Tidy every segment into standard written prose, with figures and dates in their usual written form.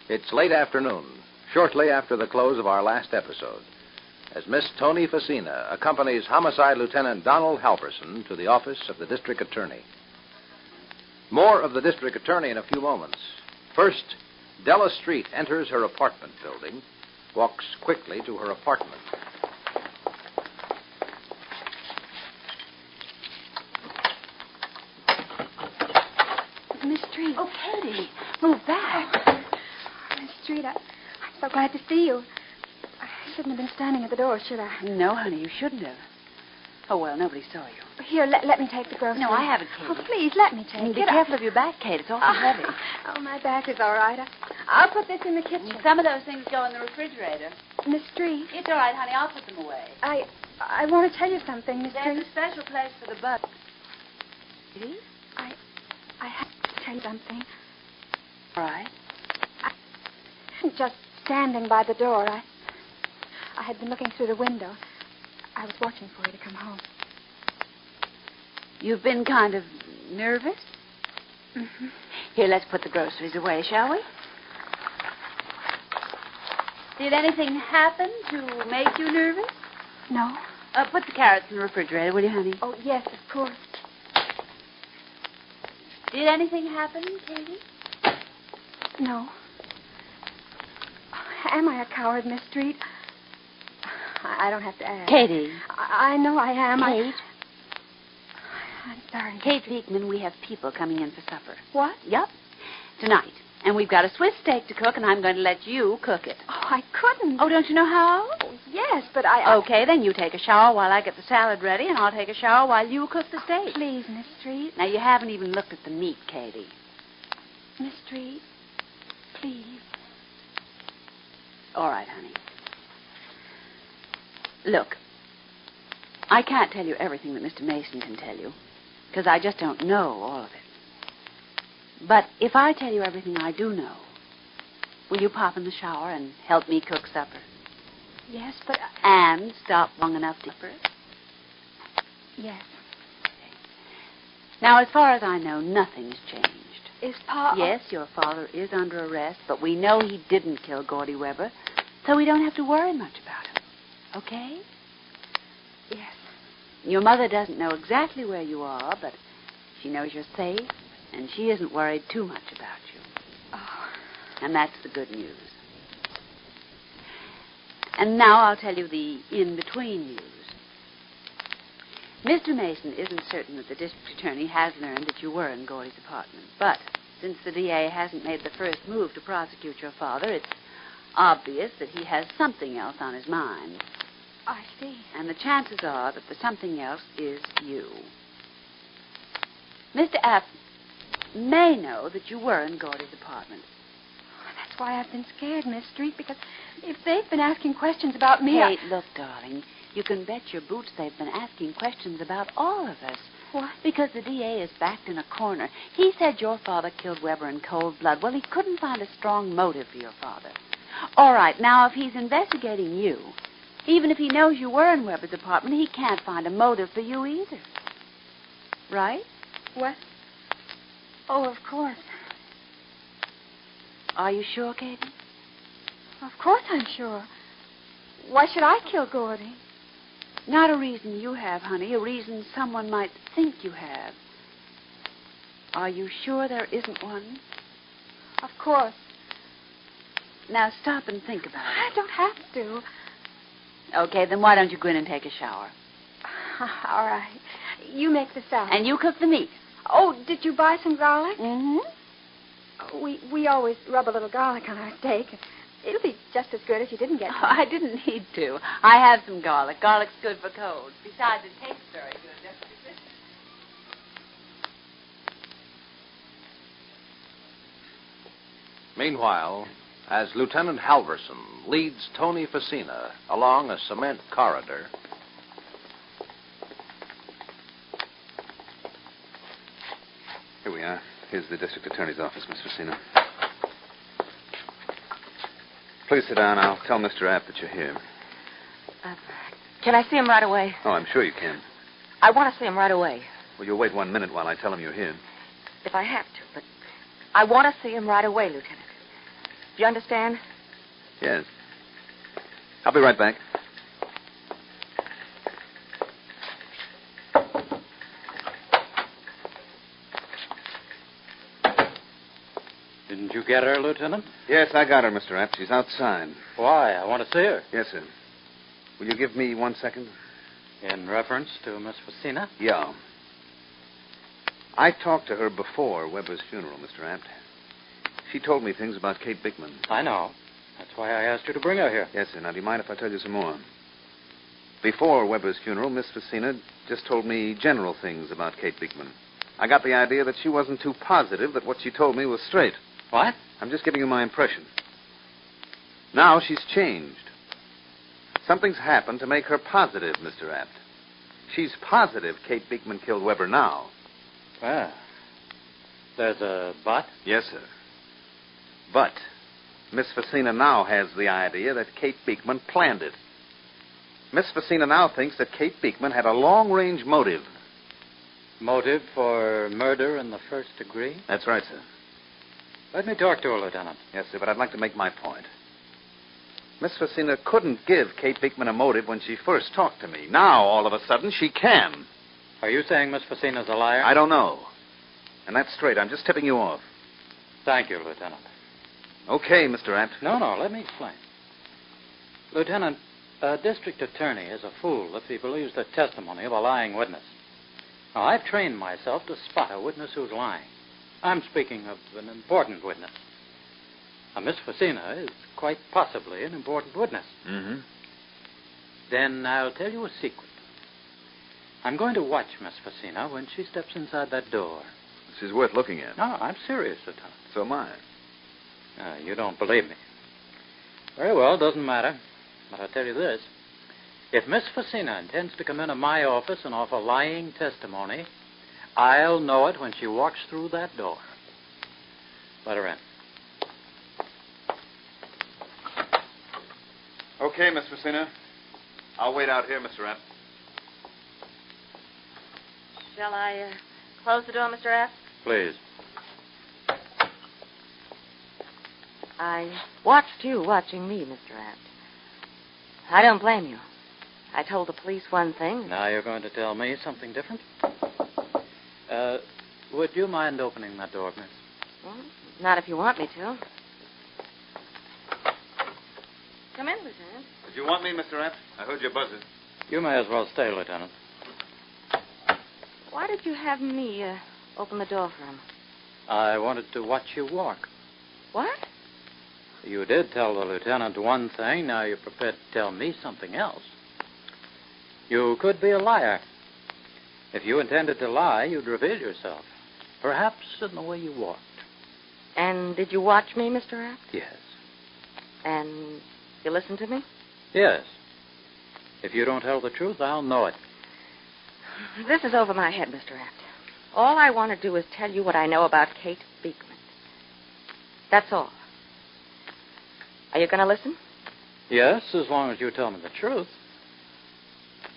It's late afternoon, shortly after the close of our last episode, as Miss Tony Facina accompanies Homicide Lieutenant Donald Halverson to the office of the District Attorney. More of the District Attorney in a few moments. First, Della Street enters her apartment building, walks quickly to her apartment. Miss Street. Oh, Katie, move back. Miss Street, I'm so glad to see you. I shouldn't have been standing at the door, should I? No, honey, you shouldn't have. Oh, well, nobody saw you. Here, let me take the groceries. No, I have it, Katie. Oh, please, let me take it. Be careful of your back, Kate. It's awful heavy. Oh, my back is all right. I'll put this in the kitchen. Some of those things go in the refrigerator. Miss Street. It's all right, honey. I'll put them away. I want to tell you something, Miss There's Street. a special place for the bug. Katie? I have to tell you something. All right. Just standing by the door, I had been looking through the window. I was watching for you to come home. You've been kind of nervous? Mm-hmm. Here, let's put the groceries away, shall we? Did anything happen to make you nervous? No. Put the carrots in the refrigerator, will you, honey? Oh, yes, of course. Did anything happen, Katie? No. Am I a coward, Miss Street? I don't have to ask. Katie. I know I am. Kate. I'm sorry. Kate Beekman, we have people coming in for supper. What? Yep. Tonight. And we've got a Swiss steak to cook, and I'm going to let you cook it. Oh, I couldn't. Oh, don't you know how? Oh, yes, but I... Okay, then you take a shower while I get the salad ready, and I'll take a shower while you cook the steak. Please, Miss Street. Now, you haven't even looked at the meat, Katie. Miss Street, please. All right, honey. Look, I can't tell you everything that Mr. Mason can tell you, because I just don't know all of it. But if I tell you everything I do know, will you pop in the shower and help me cook supper? Yes, but... And stop long enough to supper? Yes. Now, as far as I know, nothing's changed. Is Pa... Yes, your father is under arrest, but we know he didn't kill Gordy Weber, so we don't have to worry much about him. Okay? Yes. Your mother doesn't know exactly where you are, but she knows you're safe, and she isn't worried too much about you. Oh. And that's the good news. And now I'll tell you the in-between news. Mr. Mason isn't certain that the district attorney has learned that you were in Gordy's apartment. But since the DA hasn't made the first move to prosecute your father, it's obvious that he has something else on his mind. I see. And the chances are that the something else is you. Mr. App may know that you were in Gordy's apartment. That's why I've been scared, Miss Street, because if they've been asking questions about me... Kate, look, darling, you can bet your boots they've been asking questions about all of us. What? Because the DA is backed in a corner. He said your father killed Weber in cold blood. Well, he couldn't find a strong motive for your father. All right, now, if he's investigating you, even if he knows you were in Weber's apartment, he can't find a motive for you either. Right? What? Oh, of course. Are you sure, Katie? Of course I'm sure. Why should I kill Gordy? Not a reason you have, honey. A reason someone might think you have. Are you sure there isn't one? Of course. Now stop and think about it. I don't have to. Okay, then why don't you go in and take a shower? All right. You make the salad. And you cook the meat. Oh, did you buy some garlic? Mm-hmm. We always rub a little garlic on our steak. It'll be just as good if you didn't get some. Oh, I didn't need to. I have some garlic. Garlic's good for colds. Besides, it tastes very good, doesn't it? Meanwhile, as Lieutenant Halverson leads Tony Facina along a cement corridor... Here we are. Here's the district attorney's office, Miss Facina. Please sit down. I'll tell Mr. App that you're here. Can I see him right away? Oh, I'm sure you can. I want to see him right away, Well, you'll wait 1 minute while I tell him you're here. if I have to, but I want to see him right away, Lieutenant. Do you understand? Yes. I'll be right back. Didn't you get her, Lieutenant? Yes, I got her, Mr. Apt. She's outside. Why? I want to see her. Yes, sir. Will you give me 1 second? In reference to Miss Facina? Yeah. I talked to her before Weber's funeral, Mr. Apt. She told me things about Kate Bickman. I know. That's why I asked you to bring her here. Yes, sir. Now, do you mind if I tell you some more? Before Weber's funeral, Miss Facina just told me general things about Kate Bickman. I got the idea that she wasn't too positive that what she told me was straight. What? I'm just giving you my impression. Now she's changed. Something's happened to make her positive, Mr. Apt. She's positive Kate Bickman killed Weber now. Well, there's a but? Yes, sir. But Miss Facina now has the idea that Kate Beekman planned it. Miss Facina now thinks that Kate Beekman had a long-range motive. Motive for murder in the first degree? That's right, sir. Let me talk to her, Lieutenant. Yes, sir, but I'd like to make my point. Miss Facina couldn't give Kate Beekman a motive when she first talked to me. Now, all of a sudden, she can. Are you saying Miss Facina's a liar? I don't know. And that's straight. I'm just tipping you off. Thank you, Lieutenant. Okay, Mr. Apt. No, let me explain. Lieutenant, a district attorney is a fool if he believes the testimony of a lying witness. Now, I've trained myself to spot a witness who's lying. I'm speaking of an important witness. Now, Miss Facina is quite possibly an important witness. Mm-hmm. Then I'll tell you a secret. I'm going to watch Miss Facina when she steps inside that door. This is worth looking at. No, I'm serious, Lieutenant. So am I. You don't believe me. Very well, doesn't matter. But I'll tell you this. If Miss Facina intends to come into my office and offer lying testimony, I'll know it when she walks through that door. Let her in. Okay, Miss Facina. I'll wait out here, Mr. Apt. Shall I close the door, Mr. Apt? Please. I watched you watching me, Mr. Apt. I don't blame you. I told the police one thing. Now you're going to tell me something different? Would you mind opening that door, miss? Well, not if you want me to. Come in, Lieutenant. Did you want me, Mr. Apt? I heard your buzzer. You may as well stay, Lieutenant. Why did you have me open the door for him? I wanted to watch you walk. What? You did tell the lieutenant one thing. Now you're prepared to tell me something else. You could be a liar. If you intended to lie, you'd reveal yourself. Perhaps in the way you walked. And did you watch me, Mr. Apt? Yes. And you listened to me? Yes. If you don't tell the truth, I'll know it. This is over my head, Mr. Apt. All I want to do is tell you what I know about Kate Beekman. That's all. Are you going to listen? Yes, as long as you tell me the truth.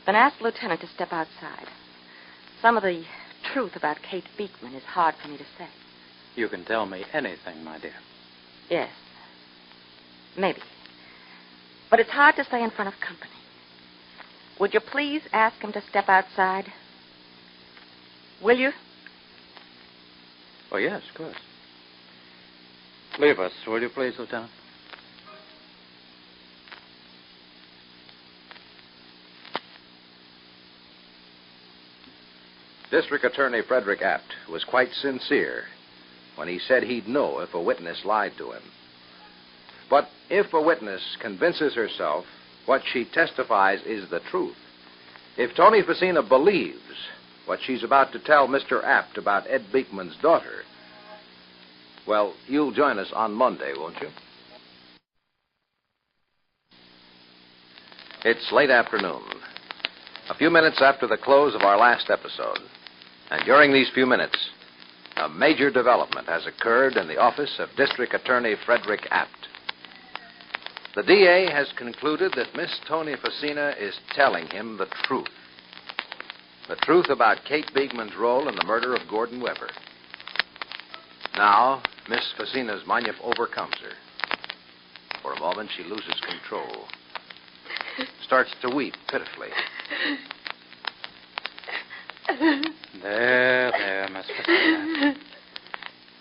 Then ask the lieutenant to step outside. Some of the truth about Kate Beekman is hard for me to say. You can tell me anything, my dear. Yes. Maybe. But it's hard to say in front of company. Would you please ask him to step outside? Will you? Oh, yes, of course. Leave us, will you please, Lieutenant? District Attorney Frederick Apt was quite sincere when he said he'd know if a witness lied to him. But if a witness convinces herself what she testifies is the truth, if Tony Facina believes what she's about to tell Mr. Apt about Ed Beekman's daughter, well, you'll join us on Monday, won't you? It's late afternoon, a few minutes after the close of our last episode. And during these few minutes, a major development has occurred in the office of District Attorney Frederick Apt. The DA has concluded that Miss Tony Facina is telling him the truth. The truth about Kate Beekman's role in the murder of Gordon Weber. Now, Miss Facina's maniac overcomes her. For a moment, she loses control. Starts to weep pitifully. There, Miss Fassina.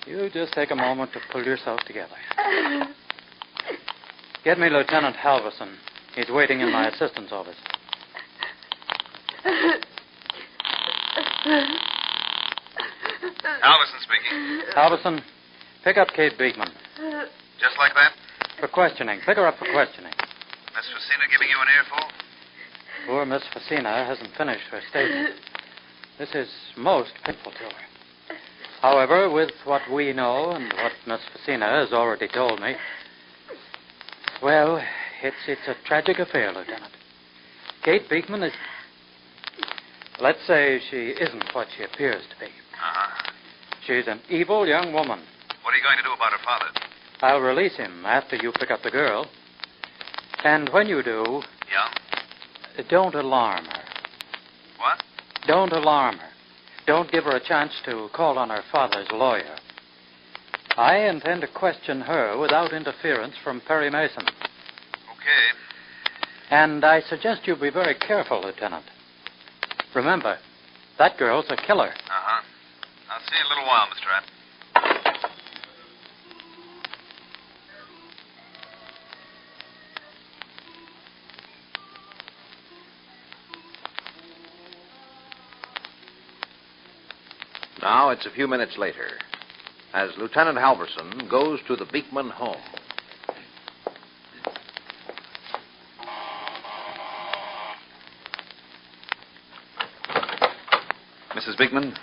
You just take a moment to pull yourself together. Get me Lieutenant Halverson. He's waiting in my assistant's office. Halverson speaking. Halverson, pick up Kate Beekman. Just like that? For questioning. Pick her up for questioning. Miss Fassina giving you an earful? Poor Miss Fassina hasn't finished her statement. This is most painful to her. However, with what we know and what Miss Fassina has already told me, well, it's a tragic affair, Lieutenant. Kate Beekman is... Let's say she isn't what she appears to be. Uh-huh. She's an evil young woman. What are you going to do about her father? I'll release him after you pick up the girl. And when you do... Yeah? Don't alarm her. What? Don't alarm her. Don't give her a chance to call on her father's lawyer. I intend to question her without interference from Perry Mason. Okay. And I suggest you be very careful, Lieutenant. Remember, that girl's a killer. Uh-huh. I'll see you in a little while, Mr. App. Now it's a few minutes later, as Lieutenant Halverson goes to the Beekman home. Mrs. Beekman?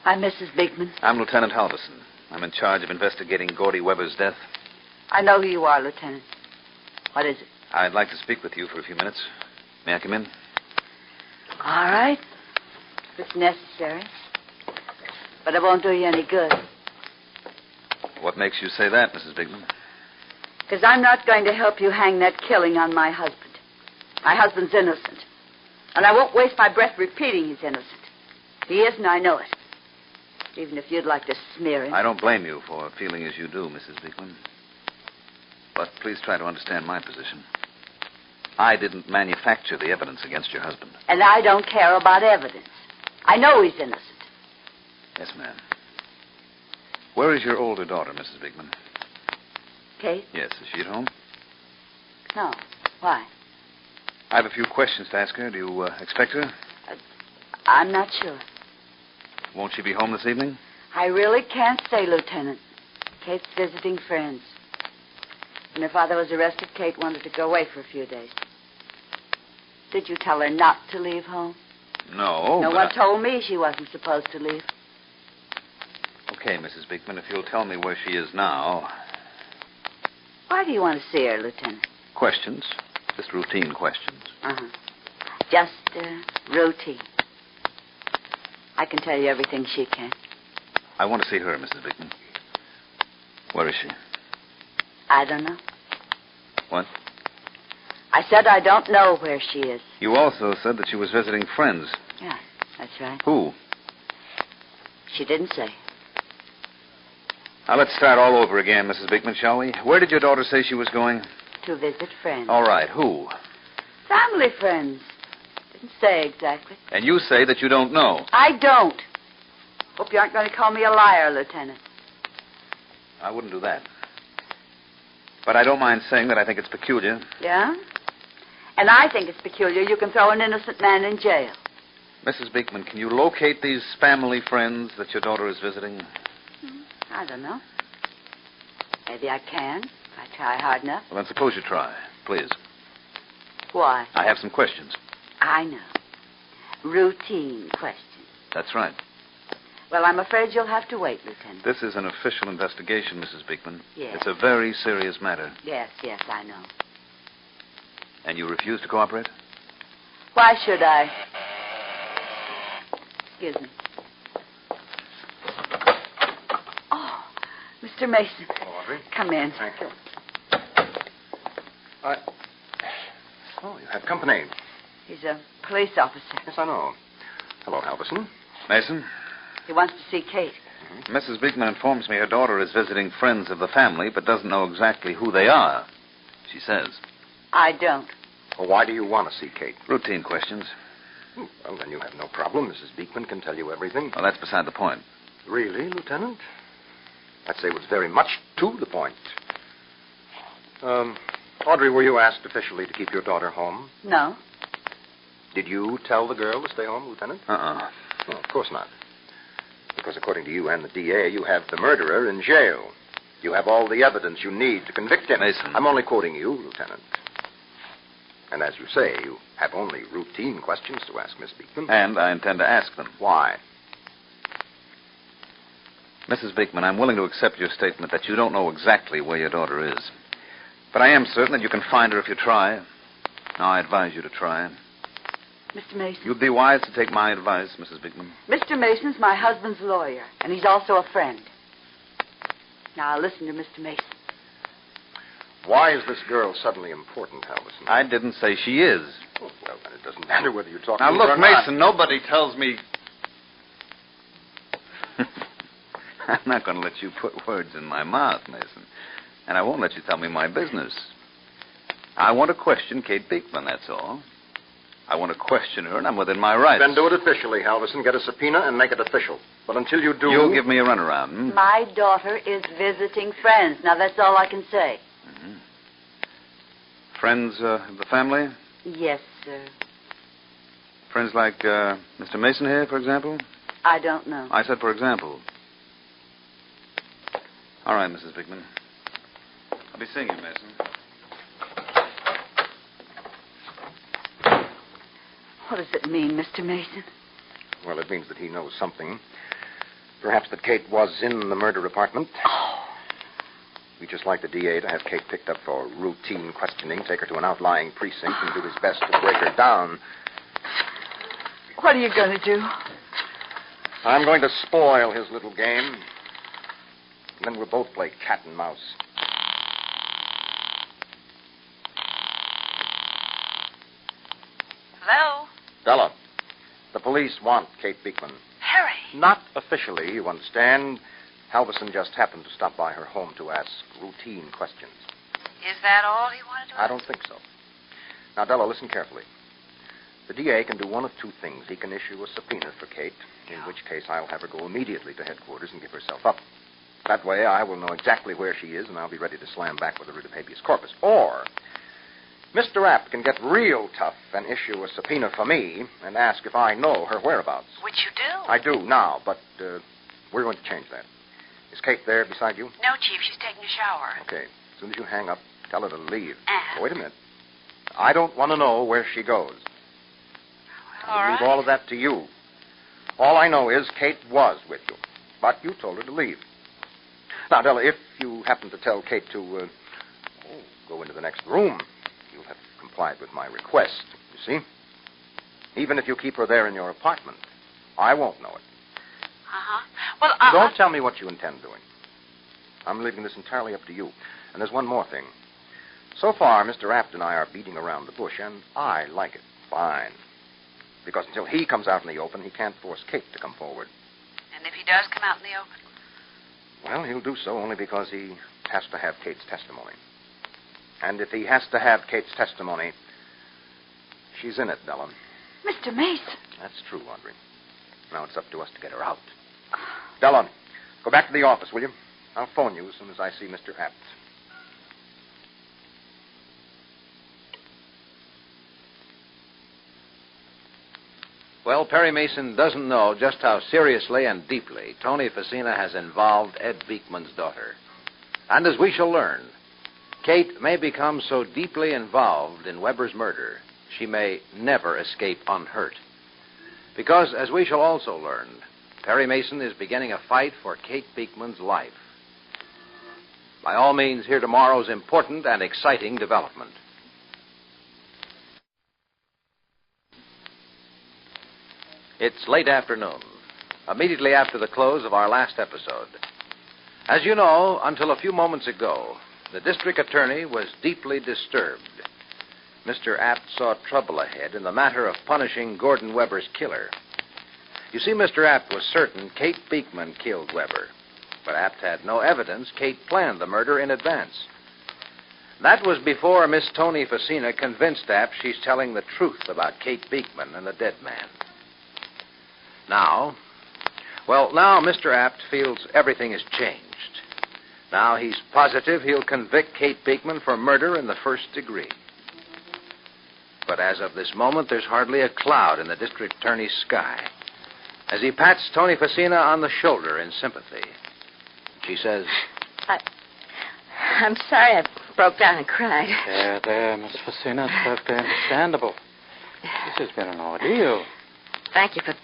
I'm Mrs. Beekman. I'm Lieutenant Halverson. I'm in charge of investigating Gordy Weber's death. I know who you are, Lieutenant. What is it? I'd like to speak with you for a few minutes. May I come in? All right. If it's necessary. But it won't do you any good. What makes you say that, Mrs. Beekman? Because I'm not going to help you hang that killing on my husband. My husband's innocent. And I won't waste my breath repeating he's innocent. He isn't, I know it. Even if you'd like to smear him. I don't blame you for feeling as you do, Mrs. Beekman. But please try to understand my position. I didn't manufacture the evidence against your husband. And I don't care about evidence. I know he's innocent. Yes, ma'am. Where is your older daughter, Mrs. Beekman? Kate? Yes, is she at home? No. Why? I have a few questions to ask her. Do you expect her? I'm not sure. Won't she be home this evening? I really can't say, Lieutenant. Kate's visiting friends. When her father was arrested, Kate wanted to go away for a few days. Did you tell her not to leave home? No. No one told me she wasn't supposed to leave. Okay, Mrs. Beekman, if you'll tell me where she is now. Why do you want to see her, Lieutenant? Questions. Just routine questions. Uh-huh. Just routine. I can tell you everything she can. I want to see her, Mrs. Beekman. Where is she? I don't know. What? I said I don't know where she is. You also said that she was visiting friends. Yeah, that's right. Who? She didn't say. Now, let's start all over again, Mrs. Beekman, shall we? Where did your daughter say she was going? To visit friends. All right, who? Family friends. Didn't say exactly. And you say that you don't know. I don't. Hope you aren't going to call me a liar, Lieutenant. I wouldn't do that. But I don't mind saying that I think it's peculiar. Yeah? And I think it's peculiar you can throw an innocent man in jail. Mrs. Beekman, can you locate these family friends that your daughter is visiting? I don't know. Maybe I can, if I try hard enough. Well, then suppose you try, please. Why? I have some questions. I know. Routine questions. That's right. Well, I'm afraid you'll have to wait, Lieutenant. This is an official investigation, Mrs. Beekman. Yes. It's a very serious matter. Yes, I know. And you refuse to cooperate? Why should I? Excuse me. Oh, Mr. Mason. Audrey. Come in. Thank you. Oh, you have company. He's a police officer. Yes, I know. Hello, Halverson. Mason? He wants to see Kate. Mrs. Beekman informs me her daughter is visiting friends of the family, but doesn't know exactly who they are. She says. I don't. Well, why do you want to see Kate? Routine questions. Well, then you have no problem. Mrs. Beekman can tell you everything. Well, that's beside the point. Really, Lieutenant? I'd say it was very much to the point. Audrey, were you asked officially to keep your daughter home? No. Did you tell the girl to stay home, Lieutenant? Uh-uh. No, of course not. Because according to you and the DA, you have the murderer in jail. You have all the evidence you need to convict him. Mason. I'm only quoting you, Lieutenant. And as you say, you have only routine questions to ask Miss Beekman. And I intend to ask them. Why? Mrs. Beekman, I'm willing to accept your statement that you don't know exactly where your daughter is. But I am certain that you can find her if you try. Now, I advise you to try. Mr. Mason. You'd be wise to take my advice, Mrs. Beekman. Mr. Mason's my husband's lawyer, and he's also a friend. Now, listen to Mr. Mason. Why is this girl suddenly important, Halverson? I didn't say she is. Oh, well, then it doesn't matter whether you talk Now, to me look, or not. Mason, nobody tells me... I'm not going to let you put words in my mouth, Mason. And I won't let you tell me my business. I want to question Kate Beekman, that's all. I want to question her, and I'm within my rights. Then do it officially, Halverson. Get a subpoena and make it official. But until you do... You'll give me a runaround, hmm? My daughter is visiting friends. Now, that's all I can say. Mm-hmm. Friends of the family? Yes, sir. Friends like Mr. Mason here, for example? I don't know. I said for example. All right, Mrs. Beekman. I'll be seeing you, Mason. What does it mean, Mr. Mason? Well, it means that he knows something. Perhaps that Kate was in the murder apartment. We'd just like the DA to have Kate picked up for routine questioning, take her to an outlying precinct, and do his best to break her down. What are you going to do? I'm going to spoil his little game. And then we'll both play cat and mouse. Hello? Della, the police want Kate Beekman. Harry. Not officially, you understand. Halverson just happened to stop by her home to ask routine questions. Is that all he wanted to I don't think so. Now, Della, listen carefully. The DA can do one of two things. He can issue a subpoena for Kate, in which case I'll have her go immediately to headquarters and give herself up. That way, I will know exactly where she is, and I'll be ready to slam back with a writ of habeas corpus. Or, Mr. Apt can get real tough and issue a subpoena for me and ask if I know her whereabouts. Which you do. I do now, but we're going to change that. Is Kate there beside you? No, Chief. She's taking a shower. Okay. As soon as you hang up, tell her to leave. And? Oh, wait a minute. I don't want to know where she goes. All I'll right. leave all of that to you. All I know is Kate was with you, but you told her to leave. Now, Della, if you happen to tell Kate to go into the next room, you'll have complied with my request, you see? Even if you keep her there in your apartment, I won't know it. Uh-huh. Well, Don't tell me what you intend doing. I'm leaving this entirely up to you. And there's one more thing. So far, Mr. Apt and I are beating around the bush, and I like it fine. Because until he comes out in the open, he can't force Kate to come forward. And if he does come out in the open? Well, he'll do so only because he has to have Kate's testimony. And if he has to have Kate's testimony, she's in it, Della. Mr. Mason. That's true, Audrey. Now it's up to us to get her out. Della, go back to the office, will you? I'll phone you as soon as I see Mr. Apt. Well, Perry Mason doesn't know just how seriously and deeply Tony Facina has involved Ed Beekman's daughter. And as we shall learn, Kate may become so deeply involved in Weber's murder, she may never escape unhurt. Because, as we shall also learn, Perry Mason is beginning a fight for Kate Beekman's life. By all means, hear tomorrow's important and exciting development. It's late afternoon, immediately after the close of our last episode. As you know, until a few moments ago, the district attorney was deeply disturbed. Mr. Apt saw trouble ahead in the matter of punishing Gordon Weber's killer. You see, Mr. Apt was certain Kate Beekman killed Weber, but Apt had no evidence Kate planned the murder in advance. That was before Miss Tony Facina convinced Apt she's telling the truth about Kate Beekman and the dead man. Now Mr. Apt feels everything has changed. Now he's positive he'll convict Kate Beekman for murder in the first degree. But as of this moment, there's hardly a cloud in the district attorney's sky. As he pats Tony Facina on the shoulder in sympathy, she says, I'm sorry I broke down and cried. There, Miss Facina. It's perfectly understandable. This has been an ordeal. Thank you for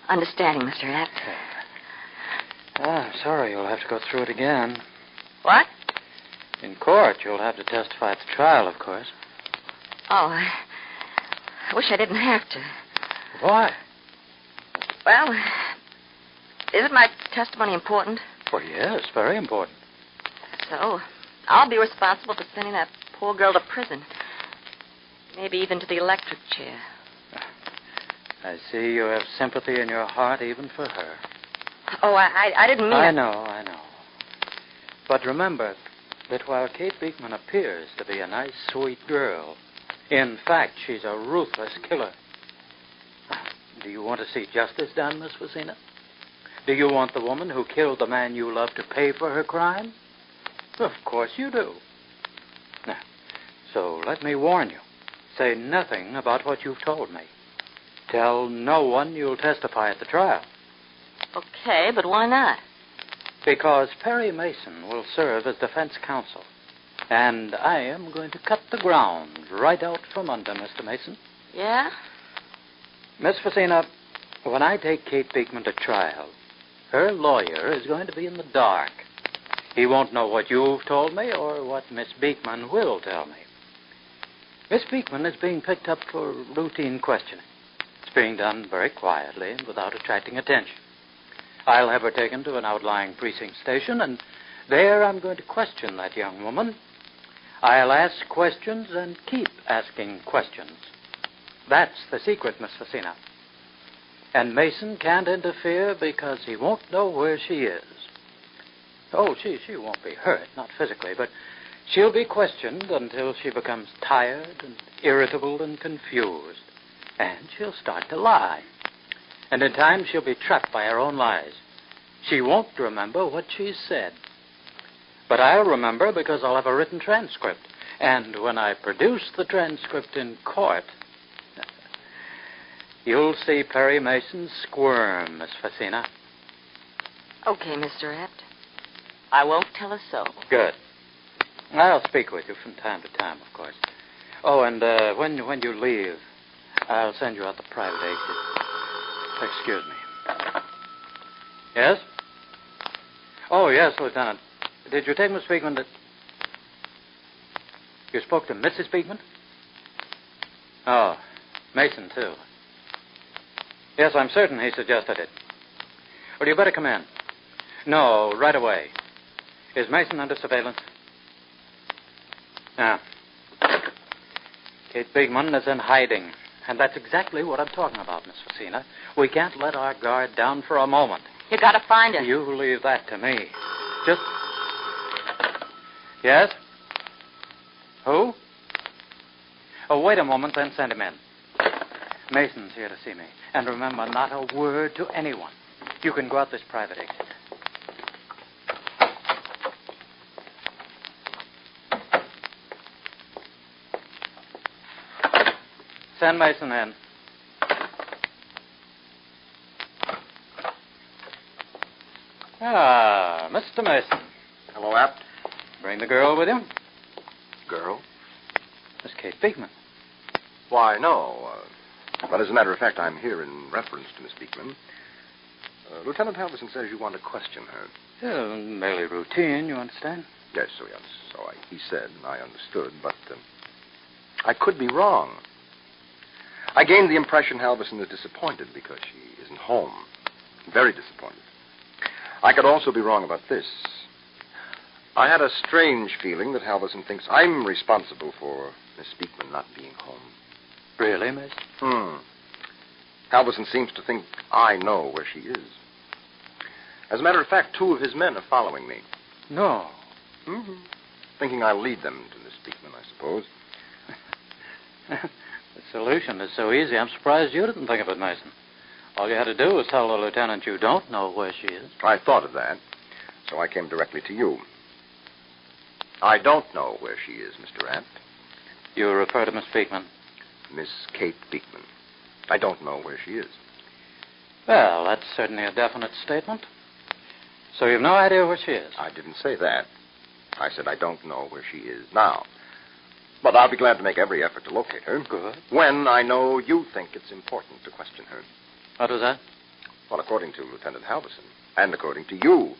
understanding, Mr. Apt. I'm sorry you'll have to go through it again. What? In court, you'll have to testify at the trial, of course. Oh, I wish I didn't have to. Why? Well, isn't my testimony important? Well, yes, very important. So, I'll be responsible for sending that poor girl to prison. Maybe even to the electric chair. I see you have sympathy in your heart even for her. Oh, I didn't mean I it. know. But remember that while Kate Beekman appears to be a nice, sweet girl, in fact, she's a ruthless killer. Do you want to see justice done, Miss Facina? Do you want the woman who killed the man you love to pay for her crime? Of course you do. Now, so let me warn you. Say nothing about what you've told me. Tell no one you'll testify at the trial. Okay, but why not? Because Perry Mason will serve as defense counsel. And I am going to cut the ground right out from under, Mr. Mason. Yeah? Miss Facina, when I take Kate Beekman to trial, her lawyer is going to be in the dark. He won't know what you've told me or what Miss Beekman will tell me. Miss Beekman is being picked up for routine questioning. It's being done very quietly and without attracting attention. I'll have her taken to an outlying precinct station, and there I'm going to question that young woman. I'll ask questions and keep asking questions. That's the secret, Miss Facina. And Mason can't interfere because he won't know where she is. Oh, she won't be hurt, not physically, but she'll be questioned until she becomes tired and irritable and confused. And she'll start to lie. And in time, she'll be trapped by her own lies. She won't remember what she's said. But I'll remember because I'll have a written transcript. And when I produce the transcript in court, you'll see Perry Mason squirm, Miss Facina. Okay, Mr. Apt. I won't tell a soul. Good. I'll speak with you from time to time, of course. Oh, and when you leave, I'll send you out the private exit. Excuse me. Yes? Oh, yes, Lieutenant. Did you take Miss Beekman to... You spoke to Mrs. Beekman? Oh, Mason, too. Yes, I'm certain he suggested it. Well, you better come in. No, right away. Is Mason under surveillance? Ah. Kate Beekman is in hiding. And that's exactly what I'm talking about, Miss Facina. We can't let our guard down for a moment. You gotta find her. You leave that to me. Just... Yes? Who? Oh, wait a moment, then send him in. Mason's here to see me. And remember, not a word to anyone. You can go out this private exit. Send Mason in. Ah, Mr. Mason. Hello, Apt. Bring the girl with you. Girl? Miss Kate Beekman. Why, no. But as a matter of fact, I'm here in reference to Miss Beekman. Lieutenant Halverson says you want to question her. Yeah, merely routine, you understand? Yes, he said, and I understood, but I could be wrong. I gained the impression Halverson is disappointed because she isn't home. Very disappointed. I could also be wrong about this. I had a strange feeling that Halverson thinks I'm responsible for Miss Beekman not being home. Really, Miss? Halverson seems to think I know where she is. As a matter of fact, 2 of his men are following me. No. Mm-hmm. thinking I'll lead them to Miss Beekman, I suppose. The solution is so easy, I'm surprised you didn't think of it, Mason. All you had to do was tell the lieutenant you don't know where she is. I thought of that, so I came directly to you. I don't know where she is, Mr. Rapp. You refer to Miss Beekman? Miss Kate Beekman. I don't know where she is. Well, that's certainly a definite statement. So you've no idea where she is? I didn't say that. I said I don't know where she is now. But I'll be glad to make every effort to locate her. Good. When I know you think it's important to question her. What was that? Well, according to Lieutenant Halverson, and according to you,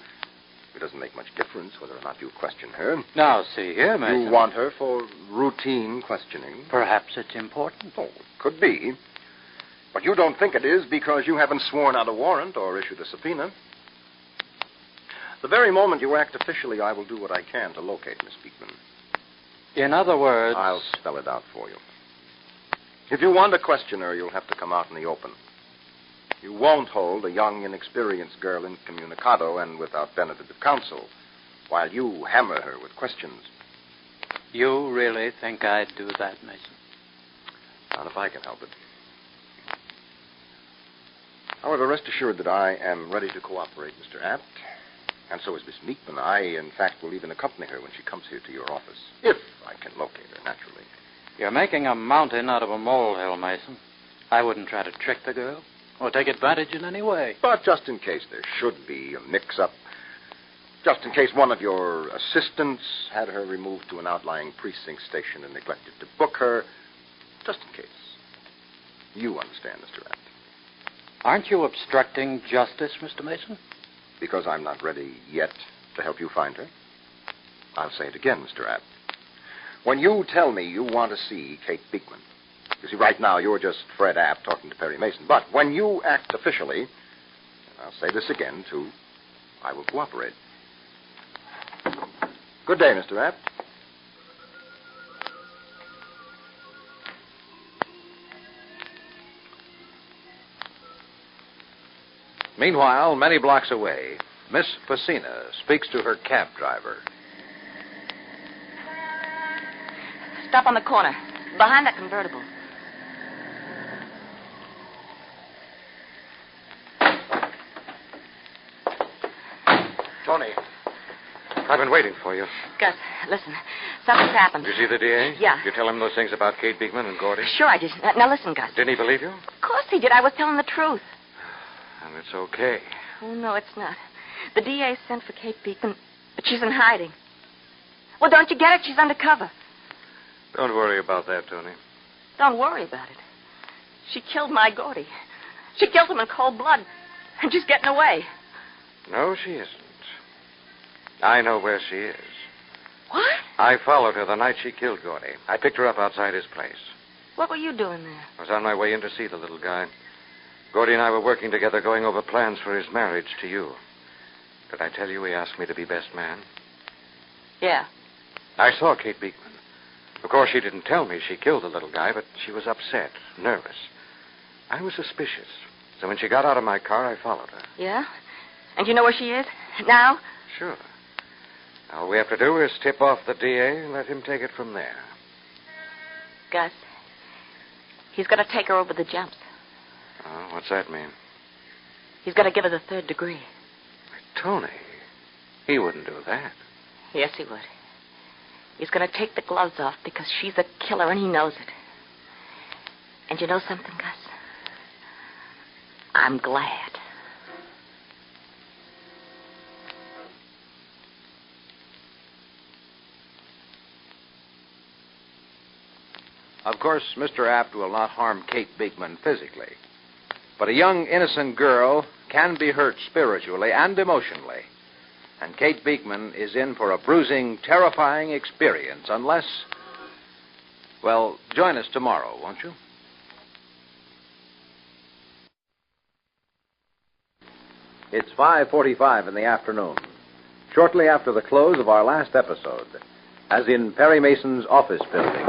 it doesn't make much difference whether or not you question her. Now, see here, Mason. You want her for routine questioning. Perhaps it's important. Oh, it could be. But you don't think it is because you haven't sworn out a warrant or issued a subpoena. The very moment you act officially, I will do what I can to locate Miss Beekman. In other words... I'll spell it out for you. If you want to question her, you'll have to come out in the open. You won't hold a young, inexperienced girl incommunicado and without benefit of counsel, while you hammer her with questions. You really think I'd do that, Mason? Not if I can help it. However, rest assured that I am ready to cooperate, Mr. Apt. And so is Miss Beekman. I, in fact, will even accompany her when she comes here to your office. If I can locate her, naturally. You're making a mountain out of a molehill, Mason. I wouldn't try to trick the girl or take advantage in any way. But just in case there should be a mix-up, just in case one of your assistants had her removed to an outlying precinct station and neglected to book her, just in case. You understand, Mr. Apt. Aren't you obstructing justice, Mr. Mason? Because I'm not ready yet to help you find her? I'll say it again, Mr. Apt. When you tell me you want to see Kate Beekman, you see, right now you're just Fred Apt talking to Perry Mason. But when you act officially, and I'll say this again, too, I will cooperate. Good day, Mr. Apt. Meanwhile, many blocks away, Miss Facina speaks to her cab driver. Stop on the corner, behind that convertible. Tony, I've been waiting for you. Gus, listen, something's happened. Did you see the DA? Yeah. You tell him those things about Kate Beekman and Gordy? Sure I did. Now listen, Gus. Didn't he believe you? Of course he did. I was telling the truth. And it's okay. Oh, no, it's not. The DA sent for Kate Beekman, but she's in hiding. Well, don't you get it? She's undercover. Don't worry about that, Tony. Don't worry about it. She killed my Gordy. She killed him in cold blood. And she's getting away. No, she isn't. I know where she is. What? I followed her the night she killed Gordy. I picked her up outside his place. What were you doing there? I was on my way in to see the little guy. Gordy and I were working together going over plans for his marriage to you. Did I tell you he asked me to be best man? Yeah. I saw Kate Beekman. Of course, she didn't tell me she killed the little guy, but she was upset, nervous. I was suspicious. So when she got out of my car, I followed her. Yeah? And you know where she is? Now? Sure. All we have to do is tip off the DA and let him take it from there. Gus, he's going to take her over the jumps. Oh, what's that mean? He's going to give her the 3rd degree. Tony, he wouldn't do that. Yes, he would. He's going to take the gloves off because she's a killer and he knows it. And you know something, Gus? I'm glad. Of course, Mr. Apt will not harm Kate Beekman physically. But a young, innocent girl can be hurt spiritually and emotionally. And Kate Beekman is in for a bruising, terrifying experience unless... Well, join us tomorrow, won't you? It's 5:45 in the afternoon, shortly after the close of our last episode. As in Perry Mason's office building...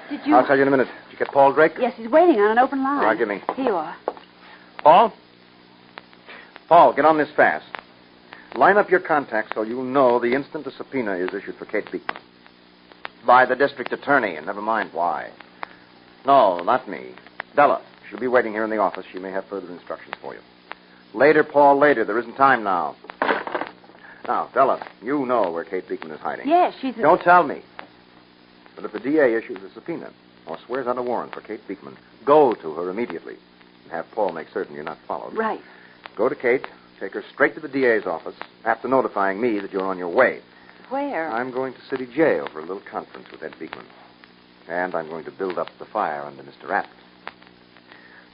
Did you... I'll tell you in a minute. Did you Get Paul Drake? Yes, he's waiting on an open line. All right, give me. Here you are. Paul? Paul, get on this fast. Line up your contacts so you'll know the instant a subpoena is issued for Kate Beekman. By the district attorney, and never mind why. No, not me. Della. She'll be waiting here in the office. She may have further instructions for you. Later, Paul, later. There isn't time now. Now, Della, you know where Kate Beekman is hiding. Yes, she's... Don't tell me. But if the DA issues a subpoena or swears out a warrant for Kate Beekman, go to her immediately and have Paul make certain you're not followed. Right. Go to Kate, take her straight to the DA's office after notifying me that you're on your way. Where? I'm going to city jail for a little conference with Ed Beekman. And I'm going to build up the fire under Mr. Apt.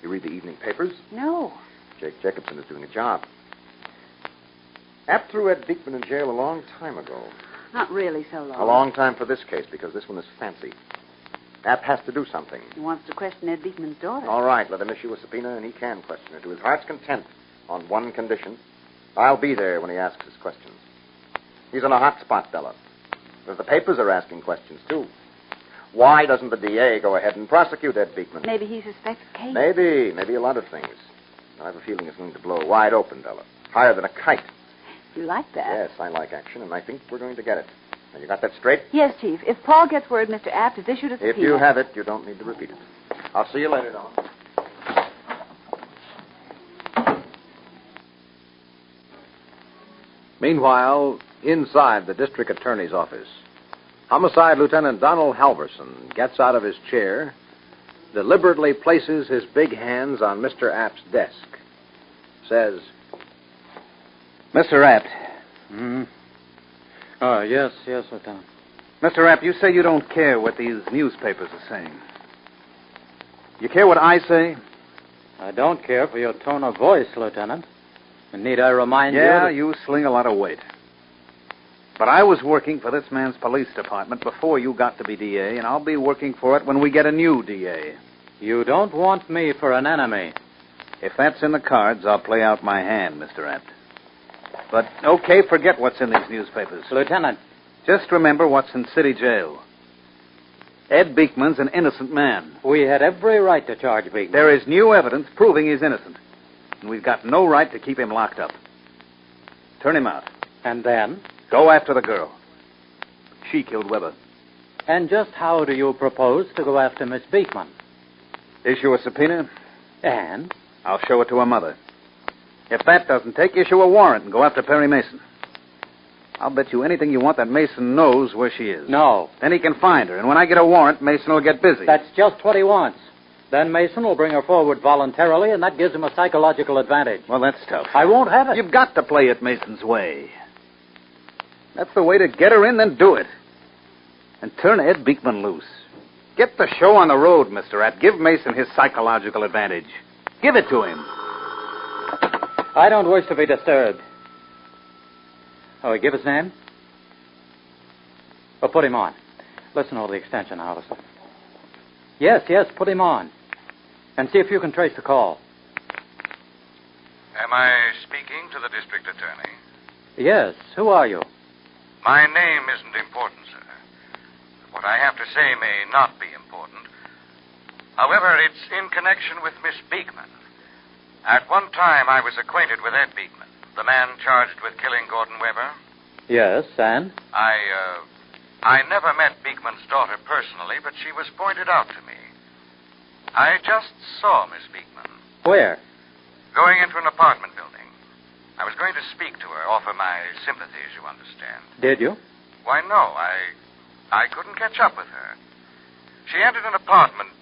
You read the evening papers? No. Jake Jacobson is doing a job. Apt threw Ed Beekman in jail a long time ago. Not really so long. A long time for this case, because this one is fancy. Apt has to do something. He wants to question Ed Beekman's daughter. All right, let him issue a subpoena, and he can question her to his heart's content on one condition. I'll be there when he asks his questions. He's in a hot spot, Della. Because the papers are asking questions, too. Why doesn't the DA go ahead and prosecute Ed Beekman? Maybe he suspects Kate. Maybe a lot of things. I have a feeling it's going to blow wide open, Della. Higher than a kite. You like that? Yes, I like action, and I think we're going to get it. Now, you got that straight? Yes, Chief. If Paul gets word Mr. Apt has issued a subpoena... If you have it, you don't need to repeat it. I'll see you later, Della. Meanwhile, inside the district attorney's office, Homicide Lieutenant Donald Halverson gets out of his chair, deliberately places his big hands on Mr. Apt's desk, says, Mr. Apt. Oh, yes, Lieutenant. Mr. Apt, you say you don't care what these newspapers are saying. You care what I say? I don't care for your tone of voice, Lieutenant. And need I remind you... Yeah, you sling a lot of weight. But I was working for this man's police department before you got to be DA, and I'll be working for it when we get a new DA. You don't want me for an enemy. If that's in the cards, I'll play out my hand, Mr. Apt. But, okay, forget what's in these newspapers. Lieutenant. Just remember what's in city jail. Ed Beekman's an innocent man. We had every right to charge Beekman. There is new evidence proving he's innocent. And we've got no right to keep him locked up. Turn him out. And then? Go after the girl. She killed Weber. And just how do you propose to go after Miss Beekman? Issue a subpoena. And? I'll show it to her mother. If that doesn't take, issue a warrant and go after Perry Mason. I'll bet you anything you want that Mason knows where she is. No. Then he can find her, and when I get a warrant, Mason will get busy. That's just what he wants. Then Mason will bring her forward voluntarily, and that gives him a psychological advantage. Well, that's tough. I won't have it. You've got to play it Mason's way. That's the way to get her in, then do it. And turn Ed Beekman loose. Get the show on the road, Mr. Apt. Give Mason his psychological advantage. Give it to him. I don't wish to be disturbed. Oh, he give his name? Oh, put him on. Listen over the extension, Halverson. Yes, put him on. And see if you can trace the call. Am I speaking to the district attorney? Yes. Who are you? My name isn't important, sir. What I have to say may not be important. However, it's in connection with Miss Beekman. At one time, I was acquainted with Ed Beekman, the man charged with killing Gordon Weber. Yes, and? I never met Beekman's daughter personally, but she was pointed out to me. I just saw Miss Beekman. Where? Going into an apartment building. I was going to speak to her, offer my sympathies, you understand. Did you? Why, no, I couldn't catch up with her. She entered an apartment,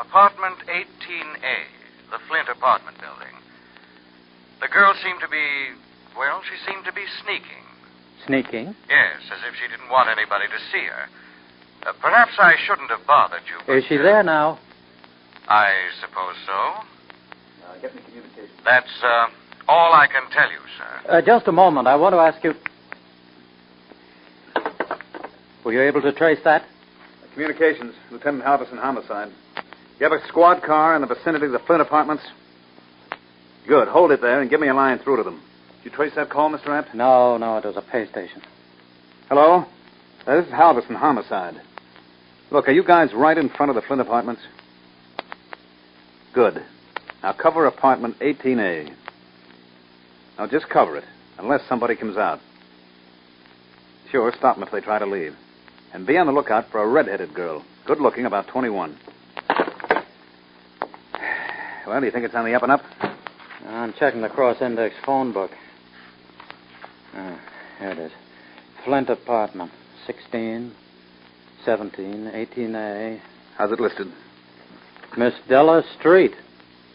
apartment 18A, the Flint apartment building. The girl seemed to be, well, she seemed to be sneaking. Sneaking? Yes, as if she didn't want anybody to see her. Perhaps I shouldn't have bothered you. But, is she there now? I suppose so. Get me communication. That's all I can tell you, sir. Just a moment. I want to ask you... Were you able to trace that? Communications, Lieutenant Halverson, homicide. You have a squad car in the vicinity of the Flint apartments? Good. Hold it there and give me a line through to them. Did you trace that call, Mr. Apt? No, it was a pay station. Hello? This is Halverson, homicide. Look, are you guys right in front of the Flint Apartments? Good. Now cover apartment 18A. Now just cover it, unless somebody comes out. Sure, stop them if they try to leave. And be on the lookout for a red-headed girl. Good-looking, about 21. Well, do you think it's on the up and up? I'm checking the cross-index phone book. Here it is. Flint Apartment, 16, 17, 18A. How's it listed? Miss Della Street.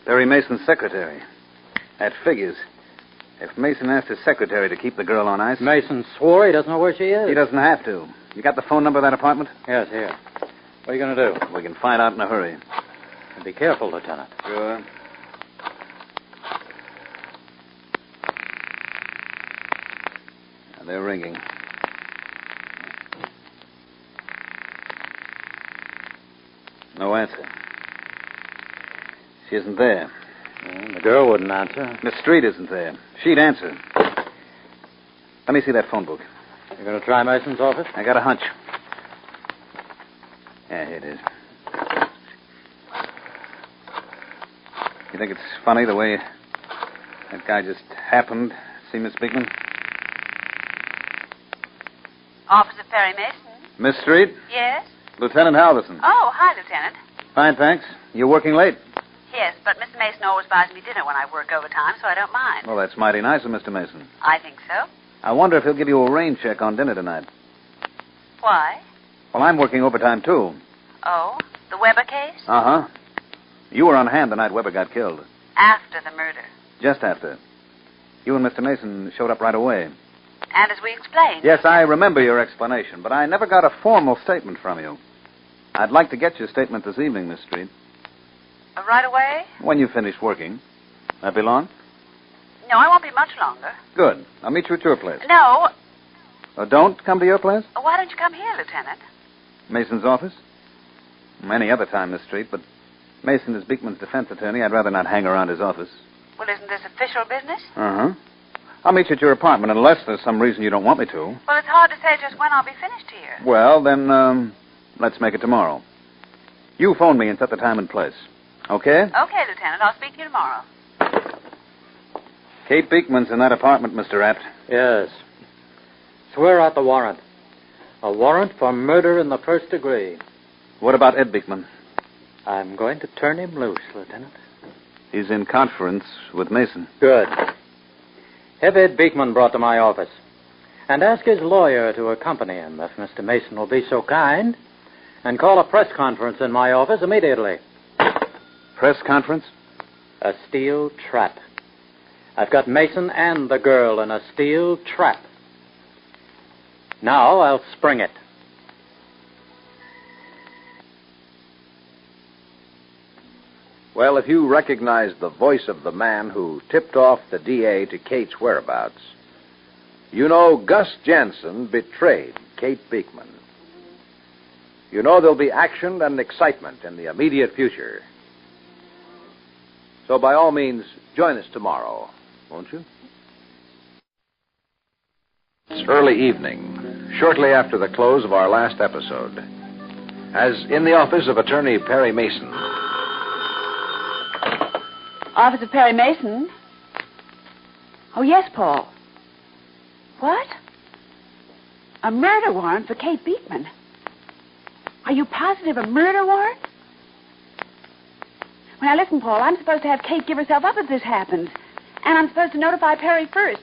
Perry Mason's secretary. That figures. If Mason asked his secretary to keep the girl on ice... Mason swore he doesn't know where she is. He doesn't have to. You got the phone number of that apartment? Yes, here. What are you going to do? We can find out in a hurry. And be careful, Lieutenant. Sure. They're ringing. No answer. She isn't there. The girl wouldn't answer. Miss Street isn't there. She'd answer. Let me see that phone book. You going to try Mason's office? I got a hunch. Yeah, here it is. You think it's funny the way that guy just happened to see Miss Beekman? Officer Perry Mason? Miss Street? Yes? Lieutenant Halverson. Oh, hi, Lieutenant. Fine, thanks. You're working late? Yes, but Mr. Mason always buys me dinner when I work overtime, so I don't mind. Well, that's mighty nice of Mr. Mason. I think so. I wonder if he'll give you a rain check on dinner tonight. Why? Well, I'm working overtime, too. Oh, the Weber case? Uh-huh. You were on hand the night Weber got killed. After the murder. Just after. You and Mr. Mason showed up right away. And as we explained... Yes, I remember your explanation, but I never got a formal statement from you. I'd like to get your statement this evening, Miss Street. Right away? When you finish working. That be long? No, I won't be much longer. Good. I'll meet you at your place. No. Don't come to your place? Why don't you come here, Lieutenant? Mason's office? Any other time, Miss Street, but Mason is Beekman's defense attorney. I'd rather not hang around his office. Well, isn't this official business? Uh-huh. I'll meet you at your apartment unless there's some reason you don't want me to. Well, it's hard to say just when I'll be finished here. Well, then, let's make it tomorrow. You phone me and set the time and place. Okay? Okay, Lieutenant. I'll speak to you tomorrow. Kate Beekman's in that apartment, Mr. Apt. Yes. Swear out the warrant. A warrant for murder in the first degree. What about Ed Beekman? I'm going to turn him loose, Lieutenant. He's in conference with Mason. Good. Have Ed Beekman brought to my office. And ask his lawyer to accompany him, if Mr. Mason will be so kind. And call a press conference in my office immediately. Press conference? A steel trap. I've got Mason and the girl in a steel trap. Now I'll spring it. Well, if you recognize the voice of the man who tipped off the DA to Kate's whereabouts, you know Gus Jansen betrayed Kate Beekman. You know there'll be action and excitement in the immediate future. So by all means, join us tomorrow, won't you? It's early evening, shortly after the close of our last episode. As in the office of Attorney Perry Mason... Officer Perry Mason? Oh, yes, Paul. What? A murder warrant for Kate Beekman? Are you positive a murder warrant? Well, now, listen, Paul, I'm supposed to have Kate give herself up if this happens. And I'm supposed to notify Perry first.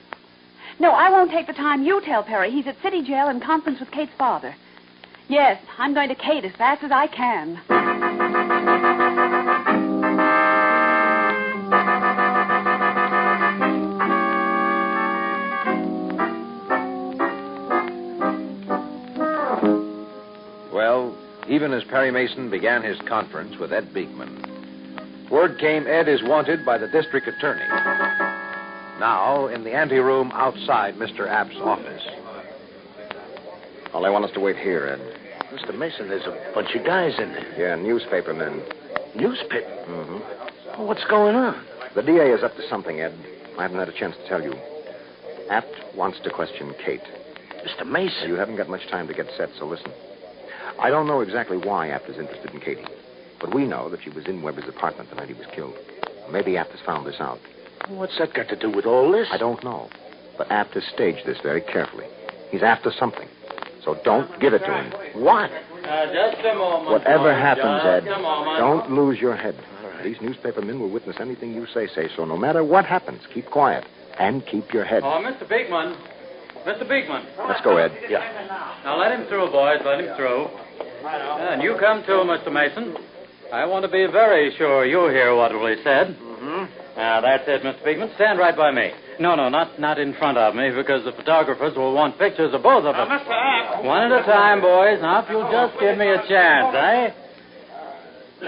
No, I won't take the time you tell Perry. He's at City Jail in conference with Kate's father. Yes, I'm going to Kate as fast as I can. Well, even as Perry Mason began his conference with Ed Beekman, word came Ed is wanted by the district attorney. Now, in the anteroom outside Mr. App's office. Well, they want us to wait here, Ed. Mr. Mason, there's a bunch of guys in there. Yeah, newspaper men. Newspaper? Mm-hmm. Well, what's going on? The DA is up to something, Ed. I haven't had a chance to tell you. Apt wants to question Kate. Mr. Mason? You haven't got much time to get set, so listen. I don't know exactly why Apter's interested in Katie, but we know that she was in Weber's apartment the night he was killed. Maybe Apter's found this out. What's that got to do with all this? I don't know, but Apter staged this very carefully. He's after something, so don't give it to him. What? Just a moment. Whatever boys, happens, just Ed, a moment. don't lose your head. These newspapermen will witness anything you say, so no matter what happens, keep quiet and keep your head. Oh, Mr. Beekman. Mr. Beekman. Let's go, Ed. Yeah. Now, let him through, boys. Let him through. And you come too, Mr. Mason. I want to be very sure you hear what will be said. Mm-hmm. Now, that's it, Mr. Beekman. Stand right by me. No, not in front of me, because the photographers will want pictures of both of us. Mr. App. One at a time, boys. Now, if you'll just give me a chance, eh?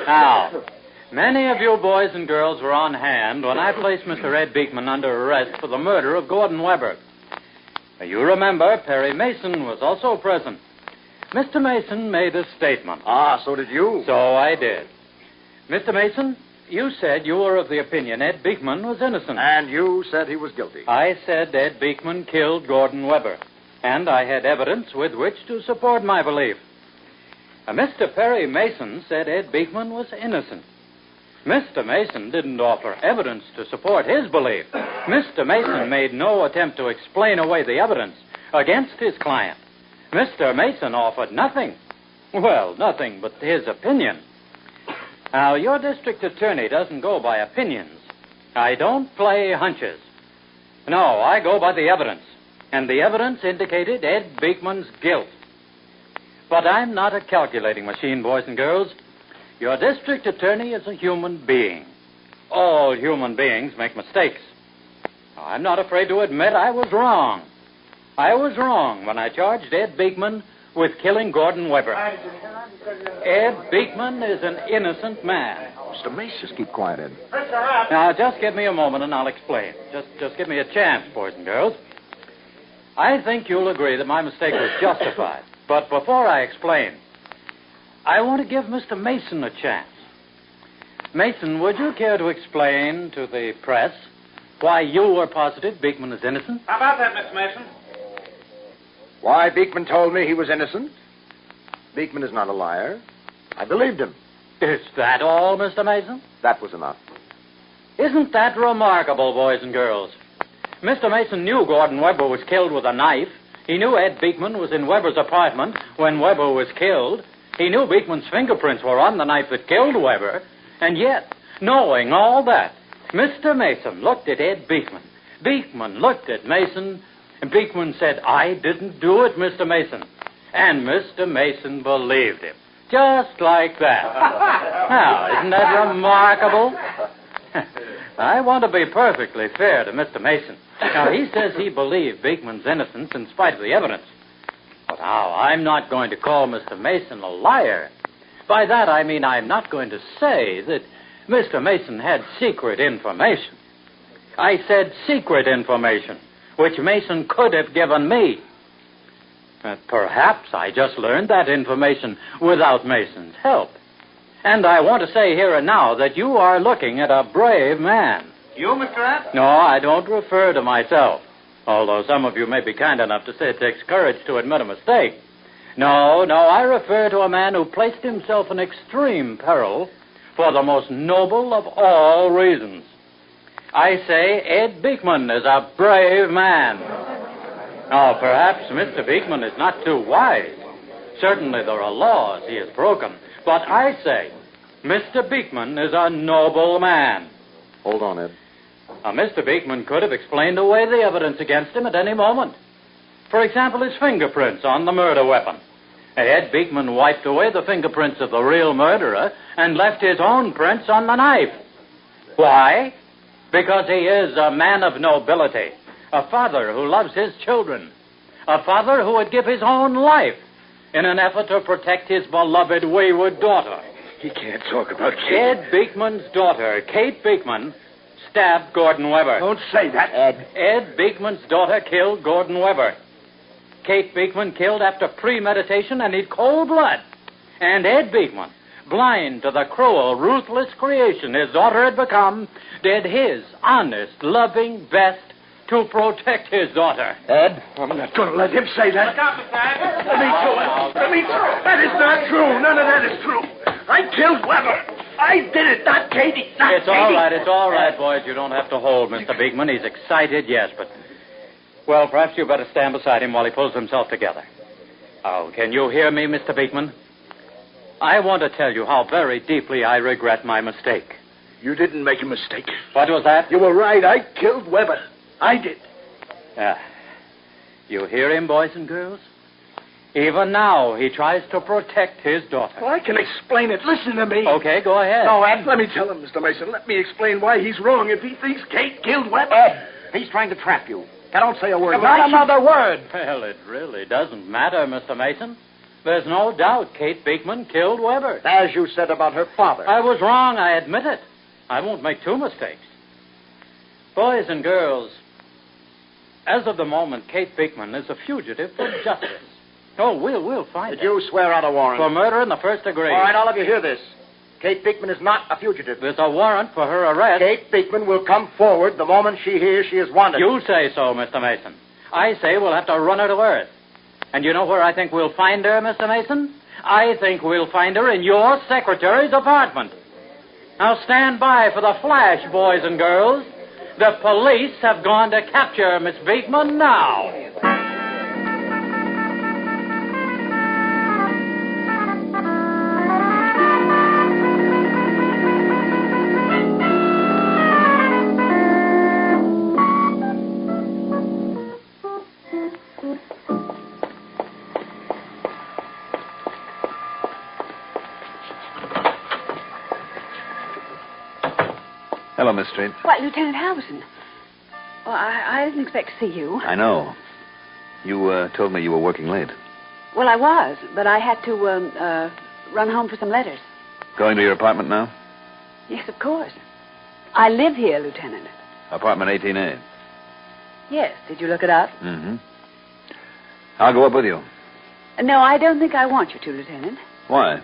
Now, many of you boys and girls were on hand when I placed Mr. Ed Beekman under arrest for the murder of Gordon Weber. You remember, Perry Mason was also present. Mr. Mason made a statement. Ah, so did you. So I did. Mr. Mason, you said you were of the opinion Ed Beekman was innocent. And you said he was guilty. I said Ed Beekman killed Gordon Weber, and I had evidence with which to support my belief. Mr. Perry Mason said Ed Beekman was innocent. Mr. Mason didn't offer evidence to support his belief. Mr. Mason made no attempt to explain away the evidence against his client. Mr. Mason offered nothing. Well, nothing but his opinion. Now, your district attorney doesn't go by opinions. I don't play hunches. No, I go by the evidence. And the evidence indicated Ed Beekman's guilt. But I'm not a calculating machine, boys and girls. Your district attorney is a human being. All human beings make mistakes. I'm not afraid to admit I was wrong. I was wrong when I charged Ed Beekman with killing Gordon Weber. Ed Beekman is an innocent man. Mr. Mason. Just keep quiet, Ed. Now, just give me a moment and I'll explain. Just give me a chance, boys and girls. I think you'll agree that my mistake was justified. But before I explain, I want to give Mr. Mason a chance. Mason, would you care to explain to the press why you were positive Beekman is innocent? How about that, Mr. Mason? Why Beekman told me he was innocent? Beekman is not a liar. I believed him. Is that all, Mr. Mason? That was enough. Isn't that remarkable, boys and girls? Mr. Mason knew Gordon Weber was killed with a knife. He knew Ed Beekman was in Weber's apartment when Weber was killed. He knew Beekman's fingerprints were on the knife that killed Weber. And yet, knowing all that, Mr. Mason looked at Ed Beekman. Beekman looked at Mason, and Beekman said, "I didn't do it, Mr. Mason." And Mr. Mason believed him. Just like that. Now, isn't that remarkable? I want to be perfectly fair to Mr. Mason. Now, he says he believed Beekman's innocence in spite of the evidence. But now, I'm not going to call Mr. Mason a liar. By that, I mean I'm not going to say that Mr. Mason had secret information. I said secret information, which Mason could have given me. But perhaps I just learned that information without Mason's help. And I want to say here and now that you are looking at a brave man. You, Mr. App? No, I don't refer to myself, although some of you may be kind enough to say it takes courage to admit a mistake. No, I refer to a man who placed himself in extreme peril for the most noble of all reasons. I say Ed Beekman is a brave man. Now, perhaps Mr. Beekman is not too wise. Certainly there are laws he has broken. But I say Mr. Beekman is a noble man. Hold on, Ed. Now, Mr. Beekman could have explained away the evidence against him at any moment. For example, his fingerprints on the murder weapon. Ed Beekman wiped away the fingerprints of the real murderer and left his own prints on the knife. Why? Because he is a man of nobility, a father who loves his children, a father who would give his own life in an effort to protect his beloved wayward daughter. He can't talk about Kate. Ed Beekman's daughter, Kate Beekman, stabbed Gordon Weber. Don't say that, Ed. Ed Beekman's daughter killed Gordon Weber. Kate Beekman killed after premeditation and in cold blood. And Ed Beekman, blind to the cruel, ruthless creation his daughter had become, did his honest, loving best to protect his daughter. Ed, I'm not going to let him say that. Look out, Mr. Ed. Let me do it. Let me do it. That is not true. None of that is true. I killed Weber. I did it, not Katie. Not It's Katie. all right, boys. You don't have to hold Mr. Beekman. He's excited, yes, but... Well, perhaps you better stand beside him while he pulls himself together. Oh, can you hear me, Mr. Beekman? I want to tell you how very deeply I regret my mistake. You didn't make a mistake. What was that? You were right. I killed Weber. I did. Yeah. You hear him, boys and girls? Even now, he tries to protect his daughter. Well, I can explain it. Listen to me. Okay, go ahead. No, Ed, let me tell him, Mr. Mason. Let me explain why he's wrong if he thinks Kate killed Weber. Ed, he's trying to trap you. I don't say a word. Not another word. Well, it really doesn't matter, Mr. Mason. There's no doubt Kate Beekman killed Weber. As you said about her father. I was wrong, I admit it. I won't make two mistakes. Boys and girls, as of the moment, Kate Beekman is a fugitive from justice. Oh, we'll find her. Did you swear out a warrant? For murder in the first degree. All right, all of you hear this. Kate Beekman is not a fugitive. There's a warrant for her arrest. Kate Beekman will come forward the moment she hears she is wanted. You say so, Mr. Mason. I say we'll have to run her to earth. And you know where I think we'll find her, Mr. Mason? I think we'll find her in your secretary's apartment. Now stand by for the flash, boys and girls. The police have gone to capture Miss Beekman now. Hello, Miss Street. Why, Lieutenant Halverson. Well, I didn't expect to see you. I know. You told me you were working late. Well, I was, but I had to run home for some letters. Going to your apartment now? Yes, of course. I live here, Lieutenant. Apartment 18A. Yes. Did you look it up? Mm-hmm. I'll go up with you. No, I don't think I want you to, Lieutenant. Why?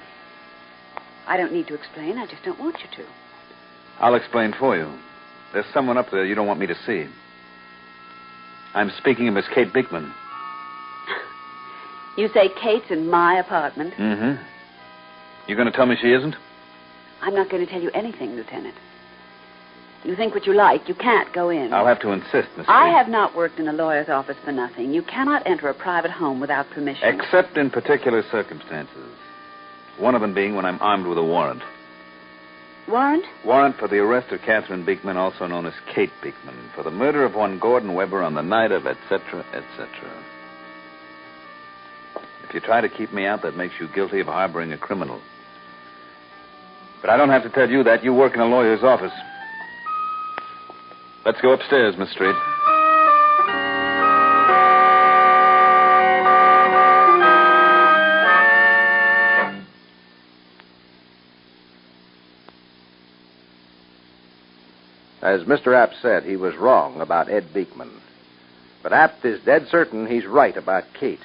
I don't need to explain. I just don't want you to. I'll explain for you. There's someone up there you don't want me to see. I'm speaking of Miss Kate Beekman. You say Kate's in my apartment? Mm-hmm. You going to tell me she isn't? I'm not going to tell you anything, Lieutenant. You think what you like. You can't go in. I'll have to insist, Miss I Street. have not worked in a lawyer's office for nothing. You cannot enter a private home without permission. Except in particular circumstances. One of them being when I'm armed with a warrant. Warrant? Warrant for the arrest of Catherine Beekman, also known as Kate Beekman, for the murder of one Gordon Weber on the night of etc., etc. If you try to keep me out, that makes you guilty of harboring a criminal. But I don't have to tell you that. You work in a lawyer's office. Let's go upstairs, Miss Street. As Mr. Apt said, he was wrong about Ed Beekman. But Apt is dead certain he's right about Kate.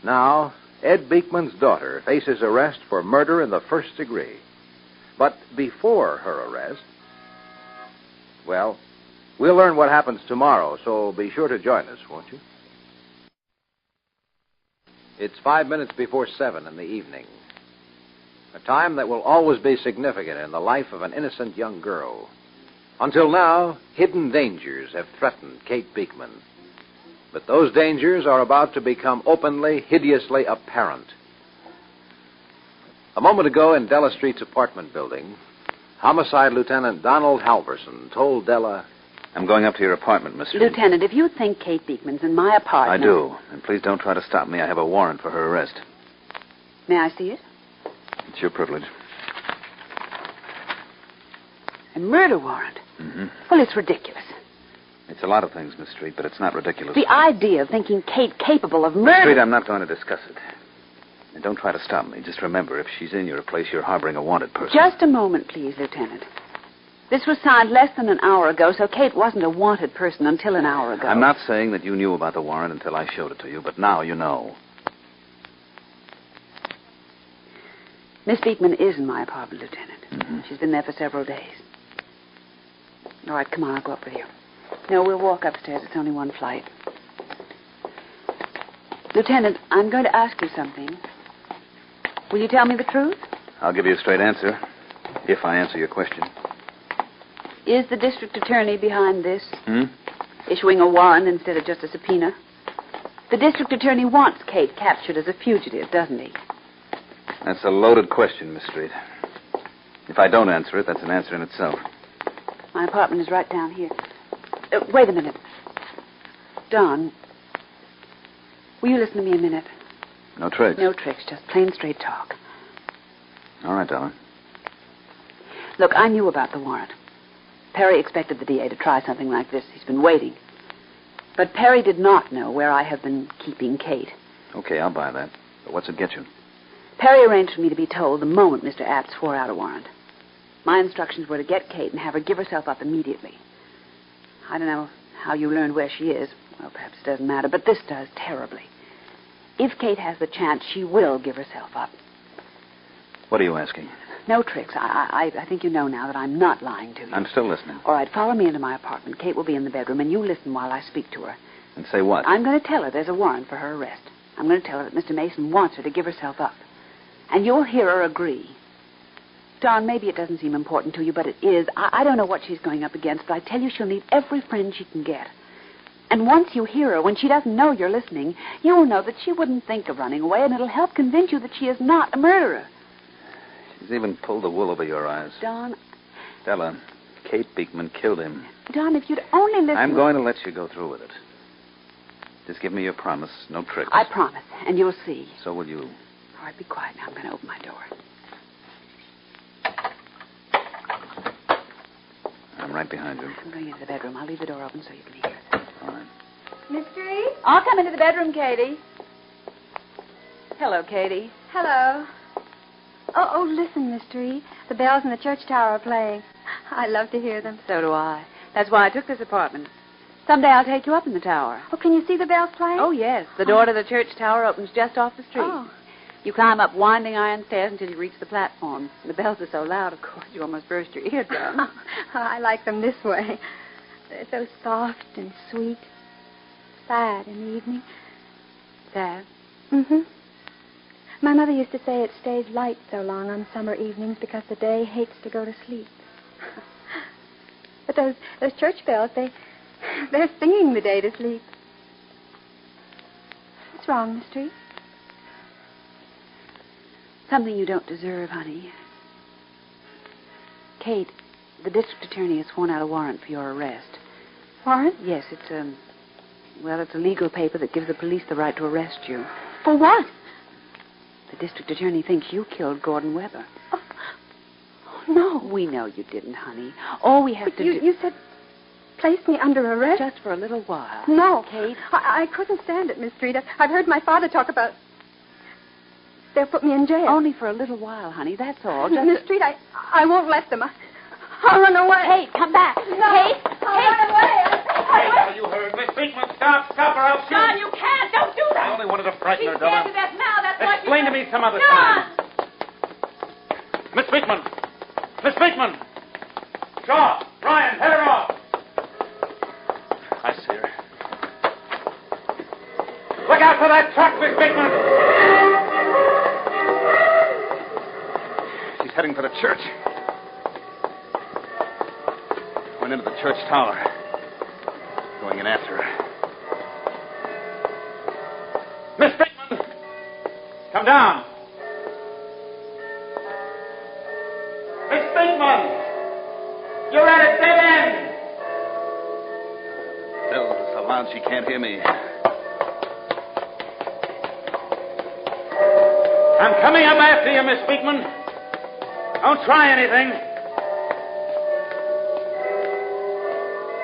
Now, Ed Beekman's daughter faces arrest for murder in the first degree. But before her arrest, well, we'll learn what happens tomorrow, so be sure to join us, won't you? It's 5 minutes before 7 in the evening. A time that will always be significant in the life of an innocent young girl. Until now, hidden dangers have threatened Kate Beekman. But those dangers are about to become openly, hideously apparent. A moment ago in Della Street's apartment building, Homicide Lieutenant Donald Halverson told Della... I'm going up to your apartment, Miss Street. Lieutenant, if you think Kate Beekman's in my apartment... I do. And please don't try to stop me. I have a warrant for her arrest. May I see it? It's your privilege. A murder warrant? Mm-hmm. Well, it's ridiculous. It's a lot of things, Miss Street, but it's not ridiculous. The idea of thinking Kate capable of Miss murder... Street, I'm not going to discuss it. And don't try to stop me. Just remember, if she's in your place, you're harboring a wanted person. Just a moment, please, Lieutenant. This was signed less than an hour ago, so Kate wasn't a wanted person until an hour ago. I'm not saying that you knew about the warrant until I showed it to you, but now you know. Miss Beekman is in my apartment, Lieutenant. Mm-hmm. She's been there for several days. All right, come on, I'll go up with you. No, we'll walk upstairs. It's only one flight. Lieutenant, I'm going to ask you something. Will you tell me the truth? I'll give you a straight answer, if I answer your question. Is the district attorney behind this? Hmm? Issuing a warrant instead of just a subpoena? The district attorney wants Kate captured as a fugitive, doesn't he? That's a loaded question, Miss Street. If I don't answer it, that's an answer in itself. My apartment is right down here. Wait a minute. Don, will you listen to me a minute? No tricks? No tricks, just plain straight talk. All right, darling. Look, I knew about the warrant. Perry expected the DA to try something like this. He's been waiting. But Perry did not know where I have been keeping Kate. Okay, I'll buy that. But what's it get you? Perry arranged for me to be told the moment Mr. Apps swore out a warrant. My instructions were to get Kate and have her give herself up immediately. I don't know how you learned where she is. Well, perhaps it doesn't matter, but this does terribly. If Kate has the chance, she will give herself up. What are you asking? No tricks. I think you know now that I'm not lying to you. I'm still listening. All right, follow me into my apartment. Kate will be in the bedroom, and you listen while I speak to her. And say what? I'm going to tell her there's a warrant for her arrest. I'm going to tell her that Mr. Mason wants her to give herself up. And you'll hear her agree. Don, maybe it doesn't seem important to you, but it is. I don't know what she's going up against, but I tell you she'll need every friend she can get. And once you hear her, when she doesn't know you're listening, you will know that she wouldn't think of running away, and it'll help convince you that she is not a murderer. She's even pulled the wool over your eyes. Don. Della, Kate Beekman killed him. Don, if you'd only listen... I'm going to let you go through with it. Just give me your promise, no tricks. I promise, and you'll see. So will you. All right, be quiet now. I'm going to open my door. I'm right behind you. I'm going into the bedroom. I'll leave the door open so you can hear it. All right. Miss Street? I'll come into the bedroom, Katie. Hello, Katie. Hello. Oh, listen, Miss Street. The bells in the church tower are playing. I love to hear them. So do I. That's why I took this apartment. Someday I'll take you up in the tower. Oh, can you see the bells playing? Oh, yes. The door to the church tower opens just off the street. Oh. You climb up winding iron stairs until you reach the platform. The bells are so loud, of course, you almost burst your eardrum. I like them this way. They're so soft and sweet. Sad in the evening. Sad? Mm-hmm. My mother used to say it stays light so long on summer evenings because the day hates to go to sleep. But those church bells, they're singing the day to sleep. What's wrong, Miss Street? Something you don't deserve, honey. Kate, the district attorney has sworn out a warrant for your arrest. Warrant? Yes, it's a legal paper that gives the police the right to arrest you. For what? The district attorney thinks you killed Gordon Weber. Oh, no. We know you didn't, honey. All we have But to do... you said place me under arrest? Just for a little while. No. Kate? I couldn't stand it, Miss Street. I've heard my father talk about... They'll put me in jail. Only for a little while, honey. That's all. Miss Street, I won't let them. I'll run away. Kate, come back. No. Kate, I'll run away. Hey, you heard Miss Beekman. Stop or I'll shoot. John, you can't. Don't do I that. only wanted to frighten her, She's Della. scared to death now. That's what Explain to me some other time. Miss Beekman. Miss Beekman. Shaw, Ryan, head her off. I see her. Look out for that truck, Miss Beekman. She's heading for the church. Went into the church tower. Going in after her. Miss Beekman. Come down. Miss Beekman. You're at a dead end. Bells so loud she can't hear me. I'm coming up after you, Miss Beekman. Don't try anything.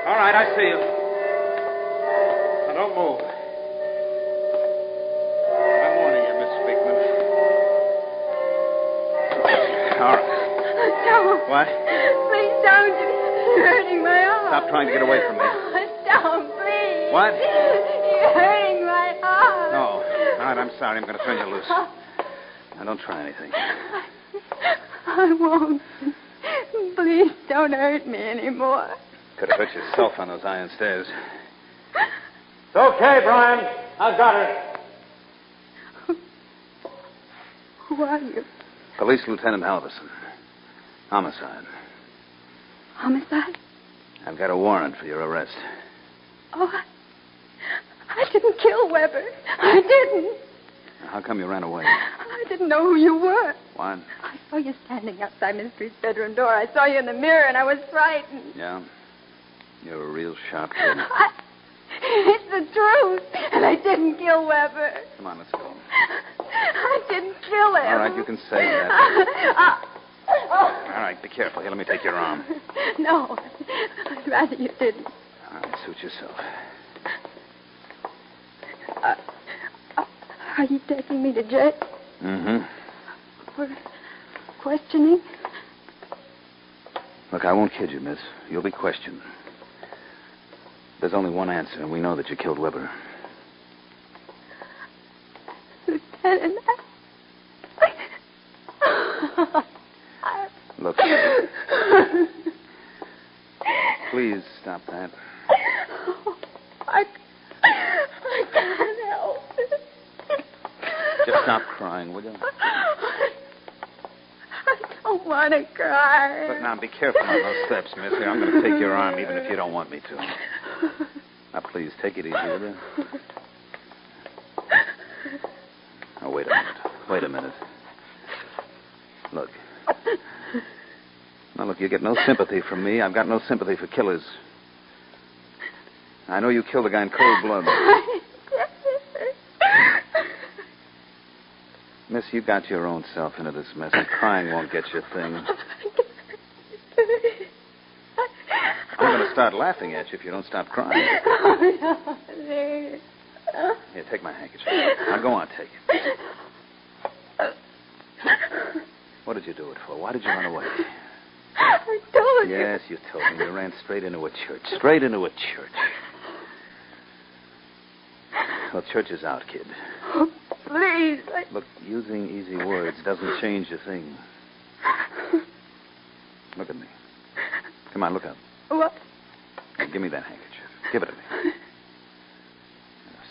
All right, I see you. Now don't move. I'm warning you, Miss Beekman. All right. Don't. What? Please don't. You're hurting my arm. Stop trying to get away from me. Don't, please. What? You're hurting my arm. No. All right, I'm sorry. I'm going to turn you loose. Now, don't try anything. I won't. Please don't hurt me anymore. Could have hurt yourself on those iron stairs. It's okay, Brian. I've got her. Who are you? Police Lieutenant Halverson. Homicide. Homicide? I've got a warrant for your arrest. Oh, I didn't kill Weber. I didn't. How come you ran away? I didn't know who you were. What? I saw you standing outside Miss Street's bedroom door. I saw you in the mirror, and I was frightened. Yeah? You're a real sharp kid. It's the truth. And I didn't kill Weber. Come on, let's go. I didn't kill him. All right, you can say that. All right, be careful. Here, let me take your arm. No. I'd rather you didn't. All right, suit yourself. Are you taking me to jail? Mm-hmm. For questioning? Look, I won't kid you, miss. You'll be questioned. There's only one answer, and we know that you killed Weber. Lieutenant, Look. Please stop that. I can't help it. Just stop crying, will you? I don't want to cry. Look, now, be careful on those steps, miss. I'm going to take your arm, even if you don't want me to. Now, please, take it easy, will you? Now, wait a minute. Wait a minute. Look. Now, look, you get no sympathy from me. I've got no sympathy for killers. I know you killed a guy in cold blood. Miss, you got your own self into this mess, and crying won't get you a thing. I'm going to start laughing at you if you don't stop crying. Here, take my handkerchief. Now, go on, take it. What did you do it for? Why did you run away? I told you. Yes, you told me. You ran straight into a church. Straight into a church. Well, church is out, kid. Oh, please. Look, using easy words doesn't change a thing. Look at me. Come on, look up. What? Now, give me that handkerchief. Give it to me.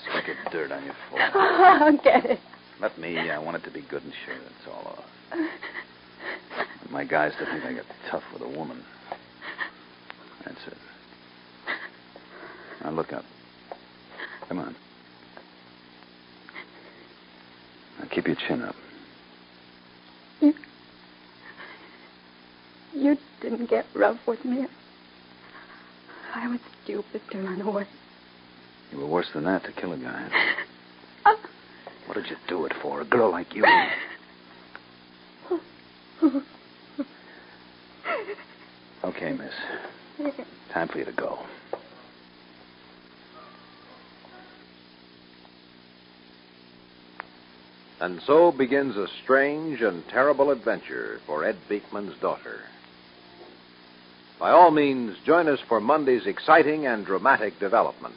Stick of dirt on your forehead. I'll get it. Let me. I want it to be good and sure. That's all. Want my guys to think I got tough with a woman. That's it. Now, look up. Come on. Now, keep your chin up. You didn't get rough with me. I was stupid to run away. You were worse than that, to kill a guy. What did you do it for? A girl like you? Okay, miss. Time for you to go. And so begins a strange and terrible adventure for Ed Beekman's daughter. By all means, join us for Monday's exciting and dramatic development.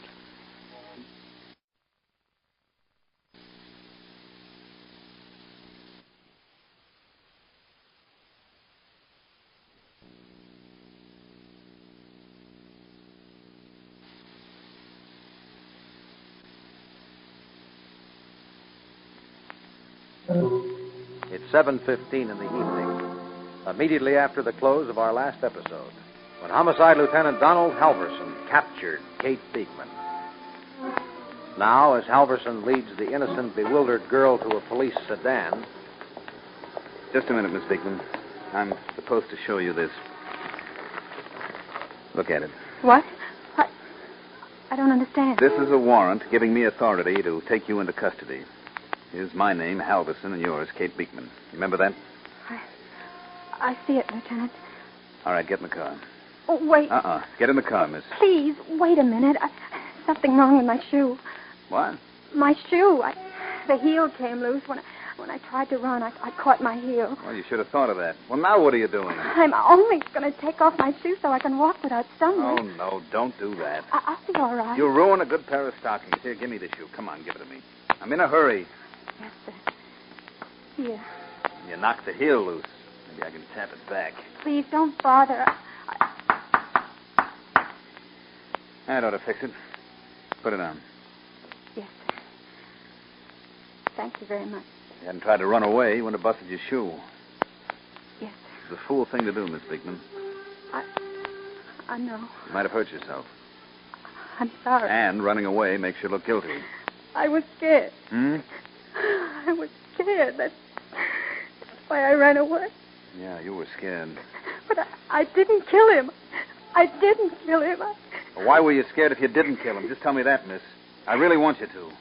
It's 7:15 in the evening, immediately after the close of our last episode, when Homicide Lieutenant Donald Halverson captured Kate Beekman. Now, as Halverson leads the innocent, bewildered girl to a police sedan... Just a minute, Miss Beekman. I'm supposed to show you this. Look at it. What? I don't understand. This is a warrant giving me authority to take you into custody. Here's my name, Halverson, and yours, Kate Beekman. Remember that? I see it, Lieutenant. All right, get in the car. Oh, wait. Get in the car, miss. Please, wait a minute. Something wrong with my shoe. What? My shoe. The heel came loose. When I tried to run, I caught my heel. Well, you should have thought of that. Well, now what are you doing? I'm only going to take off my shoe so I can walk without stumbling. Oh, no, don't do that. I'll be all right. You'll ruin a good pair of stockings. Here, give me the shoe. Come on, give it to me. I'm in a hurry. Yes, sir. Here. You knocked the heel loose. Maybe I can tap it back. Please, don't bother. That ought to fix it. Put it on. Yes, sir. Thank you very much. If you hadn't tried to run away, you wouldn't have busted your shoe. Yes, It was a fool thing to do, Miss Beekman. sir. I know. You might have hurt yourself. I'm sorry. And running away makes you look guilty. I was scared. Hmm? I was scared. That's why I ran away. Yeah, you were scared. But I didn't kill him. I didn't kill him. Well, why were you scared if you didn't kill him? Just tell me that, miss. I really want you to.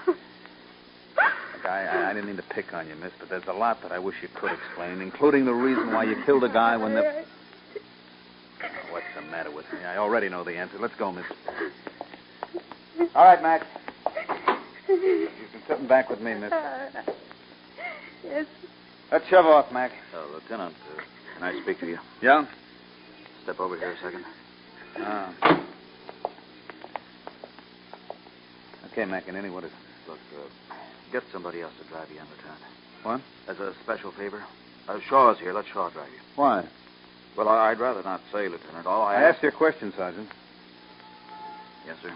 Look, I didn't mean to pick on you, miss, but there's a lot that I wish you could explain, including the reason why you killed a guy when the... Oh, what's the matter with me? I already know the answer. Let's go, miss. All right, Max. You've been sitting back with me, miss. Yes. Let's shove off, Mac. Lieutenant, can I speak to you? Yeah? Step over here a second. Okay, McEnany, what is it? Look, get somebody else to drive you in, Lieutenant. What? As a special favor. Shaw's here. Let Shaw drive you. Why? Well, I'd rather not say, Lieutenant. All I asked you a question, Sergeant. Yes, sir.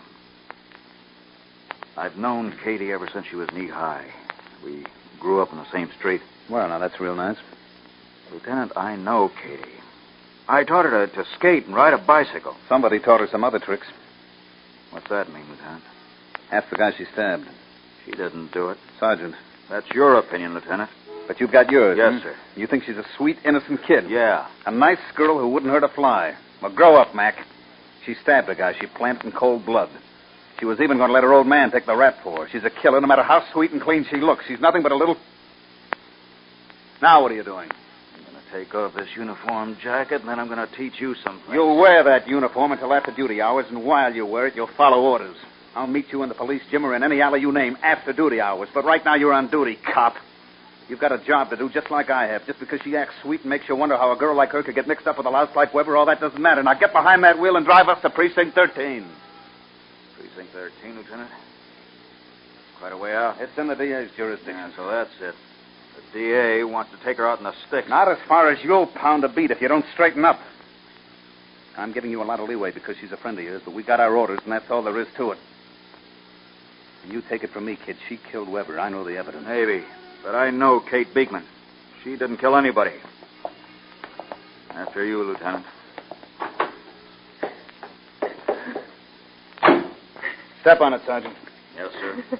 I've known Katie ever since she was knee-high. We grew up in the same street. Well, now, that's real nice. Lieutenant, I know Katie. I taught her to skate and ride a bicycle. Somebody taught her some other tricks. What's that mean, Lieutenant? Ask the guy she stabbed. She didn't do it. Sergeant. That's your opinion, Lieutenant. But you've got yours, Yes, sir. You think she's a sweet, innocent kid? Yeah. A nice girl who wouldn't hurt a fly. Well, grow up, Mac. She stabbed a guy. She planted in cold blood. She was even going to let her old man take the rap for her. She's a killer, no matter how sweet and clean she looks. She's nothing but a little... Now what are you doing? I'm going to take off this uniform jacket, and then I'm going to teach you something. You'll wear that uniform until after duty hours, and while you wear it, you'll follow orders. I'll meet you in the police gym or in any alley you name after duty hours. But right now you're on duty, cop. You've got a job to do just like I have. Just because she acts sweet and makes you wonder how a girl like her could get mixed up with a louse like Weber, all that doesn't matter. Now get behind that wheel and drive us to Precinct 13. Precinct 13, Lieutenant? Quite a way out. It's in the DA's jurisdiction. Yeah, so that's it. The DA wants to take her out in the sticks. Not as far as you'll pound a beat if you don't straighten up. I'm giving you a lot of leeway because she's a friend of yours, but we got our orders, and that's all there is to it. And you take it from me, kid. She killed Weber. I know the evidence. Maybe. But I know Kate Beekman. She didn't kill anybody. After you, Lieutenant. Step on it, Sergeant. Yes, sir.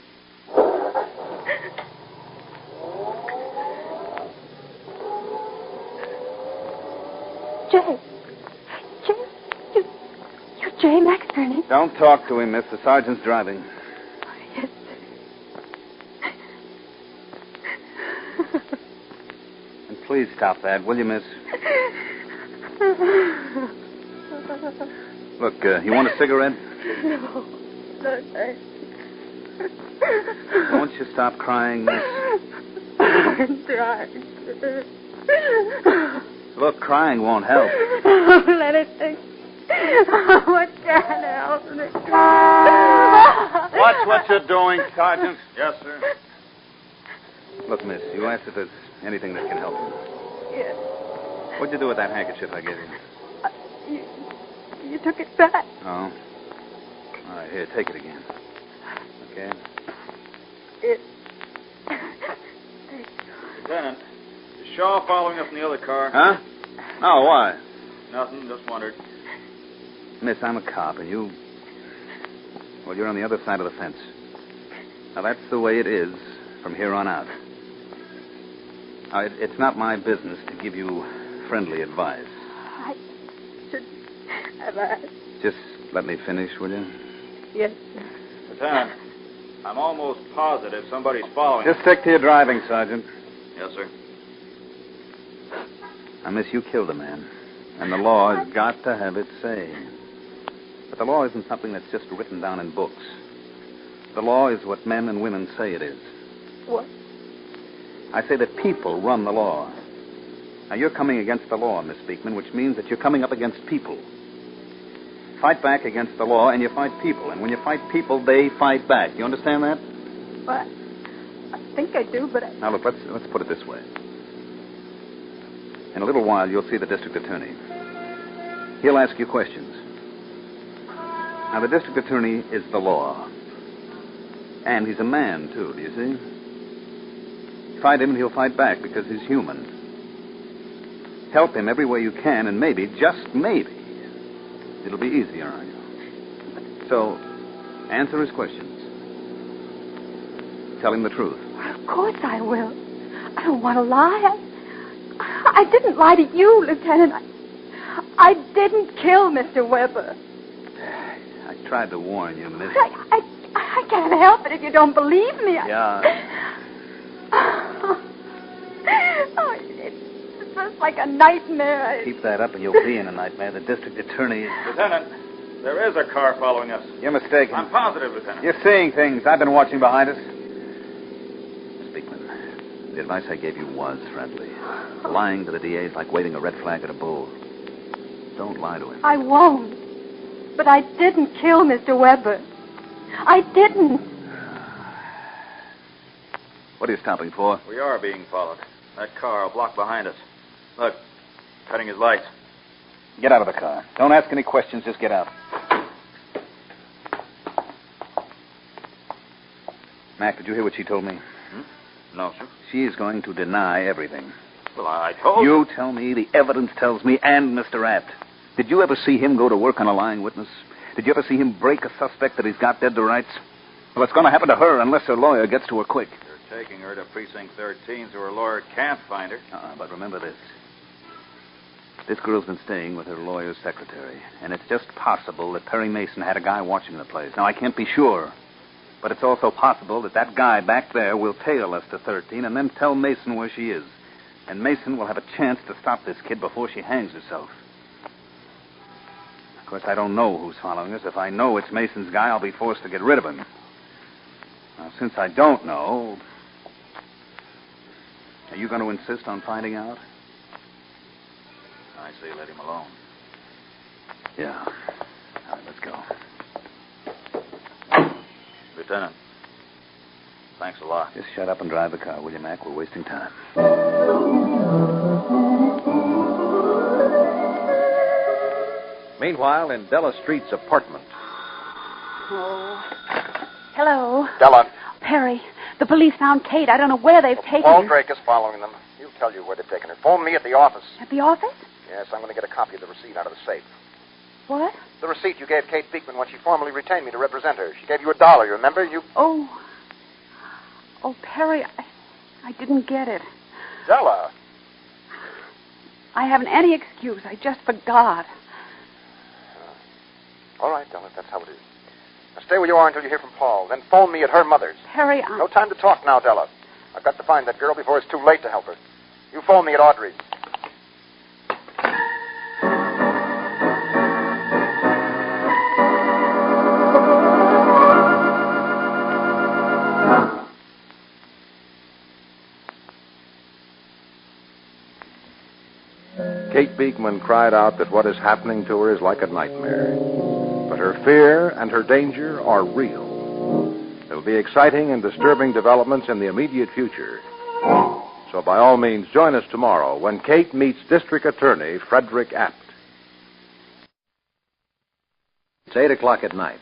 Jay. You're Jay McInerney. Don't talk to him, miss. The sergeant's driving. Yes, And please stop that, will you, miss? Look, you want a cigarette? No, thanks. Won't you stop crying, miss? I'm trying. Look, crying won't help. Let it think. What can't help me? Watch what you're doing, Sergeant. Yes, sir. Look, miss, you asked if there's anything that can help you. Yes. What'd you do with that handkerchief I gave you? You took it back. Oh. All right, here, take it again. Okay? Lieutenant, is Shaw following us in the other car? Huh? Oh, why? Nothing, just wondered. Miss, I'm a cop, and you... Well, you're on the other side of the fence. Now, that's the way it is from here on out. Now, it's not my business to give you friendly advice. I should have asked. Just let me finish, will you? Yes, sir. Lieutenant, I'm almost positive somebody's following Just stick to your driving, Sergeant. Yes, sir. Now, miss, you killed a man. And the law has got to have its say. But the law isn't something that's just written down in books. The law is what men and women say it is. What? I say that people run the law. Now, you're coming against the law, Miss Beekman, which means that you're coming up against people. Fight back against the law, and you fight people. And when you fight people, they fight back. You understand that? What? I think I do, but Now, look, let's put it this way. In a little while, you'll see the district attorney. He'll ask you questions. Now, the district attorney is the law. And he's a man, too, do you see? Fight him and he'll fight back because he's human. Help him every way you can, and maybe, just maybe, it'll be easier on you. So, answer his questions. Tell him the truth. Of course I will. I don't want to lie. I didn't lie to you, Lieutenant. I didn't kill Mr. Weber. I tried to warn you, miss. I can't help it if you don't believe me. Yeah. Oh, it's just like a nightmare. Keep that up and you'll be in a nightmare. The district attorney is... Lieutenant, there is a car following us. You're mistaken. I'm positive, Lieutenant. You're seeing things. I've been watching behind us. Speakman, the advice I gave you was friendly. Lying to the DA is like waving a red flag at a bull. Don't lie to him. I won't. But I didn't kill Mr. Weber. I didn't. What are you stopping for? We are being followed. That car a block behind us. Look, cutting his lights. Get out of the car. Don't ask any questions. Just get out. Mac, did you hear what she told me? No, sir. She is going to deny everything. Well, I told you. Tell me, the evidence tells me, and Mr. Apt. Did you ever see him go to work on a lying witness? Did you ever see him break a suspect that he's got dead to rights? Well, it's going to happen to her unless her lawyer gets to her quick. You're taking her to Precinct 13 so her lawyer can't find her. But remember this. This girl's been staying with her lawyer's secretary, and it's just possible that Perry Mason had a guy watching the place. Now, I can't be sure, but it's also possible that that guy back there will tail us to 13 and then tell Mason where she is. And Mason will have a chance to stop this kid before she hangs herself. Of course, I don't know who's following us. If I know it's Mason's guy, I'll be forced to get rid of him. Now, since I don't know, are you going to insist on finding out? I say let him alone. Yeah. All right, let's go. Lieutenant, thanks a lot. Just shut up and drive the car, will you, Mac? We're wasting time. Meanwhile, in Della Street's apartment. Oh. Hello. Della. Perry, the police found Kate. I don't know where they've taken Paul her. Drake is following them. He'll tell you where they've taken her. Phone me at the office. At the office? Yes, I'm going to get a copy of the receipt out of the safe. What? The receipt you gave Kate Beekman when she formally retained me to represent her. She gave you $1, you remember? Oh, Perry, I didn't get it. Della. I haven't any excuse. I just forgot. All right, Della, that's how it is. Now stay where you are until you hear from Paul. Then phone me at her mother's. Perry, No time to talk now, Della. I've got to find that girl before it's too late to help her. You phone me at Audrey's. Kate Beekman cried out that what is happening to her is like a nightmare. But her fear and her danger are real. There will be exciting and disturbing developments in the immediate future. So by all means, join us tomorrow when Kate meets District Attorney Frederick Apt. It's 8 o'clock at night.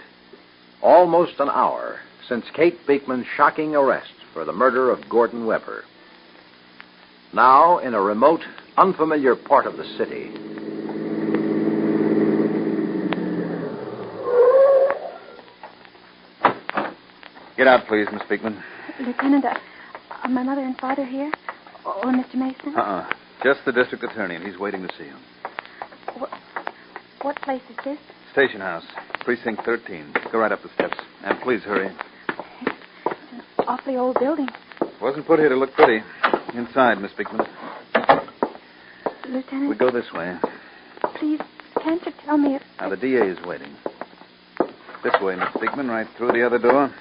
Almost an hour since Kate Beekman's shocking arrest for the murder of Gordon Weber. Now, in a remote, unfamiliar part of the city. Get out, please, Miss Beekman. Lieutenant, are my mother and father here? Or Mr. Mason? Just the district attorney, and he's waiting to see you. What place is this? Station house, precinct 13. Go right up the steps. And please hurry. It's an awfully old building. Wasn't put here to look pretty. Inside, Miss Beekman. Lieutenant? We go this way. Please, can't you tell me if... Now, the DA is waiting. This way, Miss Beekman, right through the other door.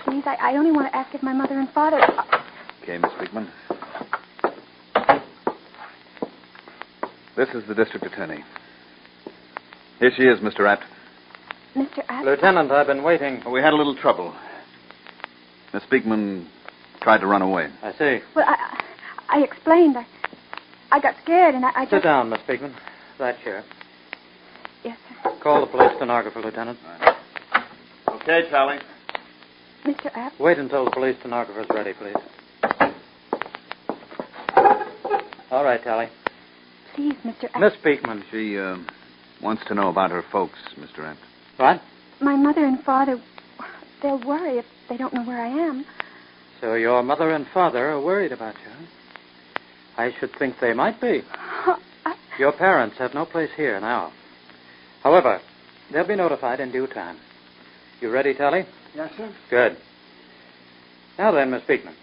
Please, I only want to ask if my mother and father... Okay, Miss Beekman. This is the district attorney. Here she is, Mr. Apt. Mr. Apt? Lieutenant, I've been waiting. We had a little trouble. Miss Beekman tried to run away. I see. Well, I explained. I got scared, and I just... Sit down, Miss Beekman. That chair. Yes, sir. Call the police stenographer, Lieutenant. Okay, Tally. Mr. Abt? Wait until the police stenographer's ready, please. All right, Tally. Please, Mr. Abt. Miss Beekman. She wants to know about her folks, Mr. Abt. What? My mother and father, they'll worry if they don't know where I am. So your mother and father are worried about you. Huh? I should think they might be. Your parents have no place here now. However, they'll be notified in due time. You ready, Tally? Yes, sir. Good. Now then, Miss Beekman,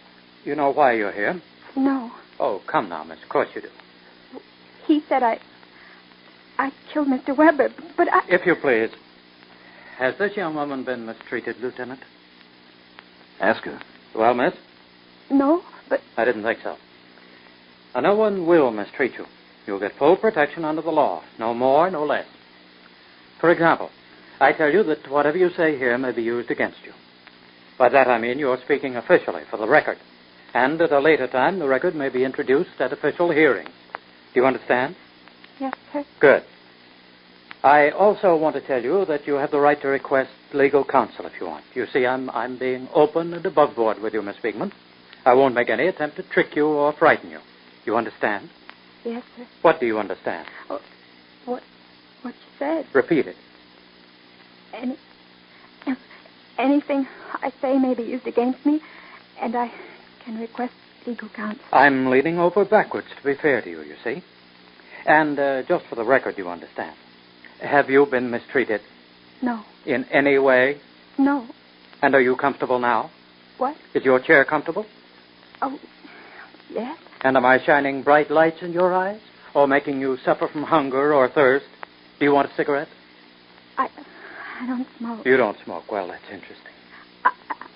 you know why you're here? No. Oh, come now, miss. Of course you do. He said I killed Mr. Weber, but I... If you please, has this young woman been mistreated, Lieutenant? Ask her. Well, miss? No, but... I didn't think so. Now, no one will mistreat you. You'll get full protection under the law. No more, no less. For example, I tell you that whatever you say here may be used against you. By that I mean you're speaking officially for the record. And at a later time, the record may be introduced at official hearings. Do you understand? Yes, sir. Good. I also want to tell you that you have the right to request legal counsel if you want. You see, I'm being open and above board with you, Miss Beekman. I won't make any attempt to trick you or frighten you. You understand? Yes, sir. What do you understand? Oh, what you said. Repeat it. Anything I say may be used against me, and I can request legal counsel. I'm leaning over backwards to be fair to you, you see. And just for the record, you understand. Have you been mistreated? No. In any way? No. And are you comfortable now? What? Is your chair comfortable? Oh, yes. And am I shining bright lights in your eyes? Or making you suffer from hunger or thirst? Do you want a cigarette? I don't smoke. You don't smoke. Well, that's interesting.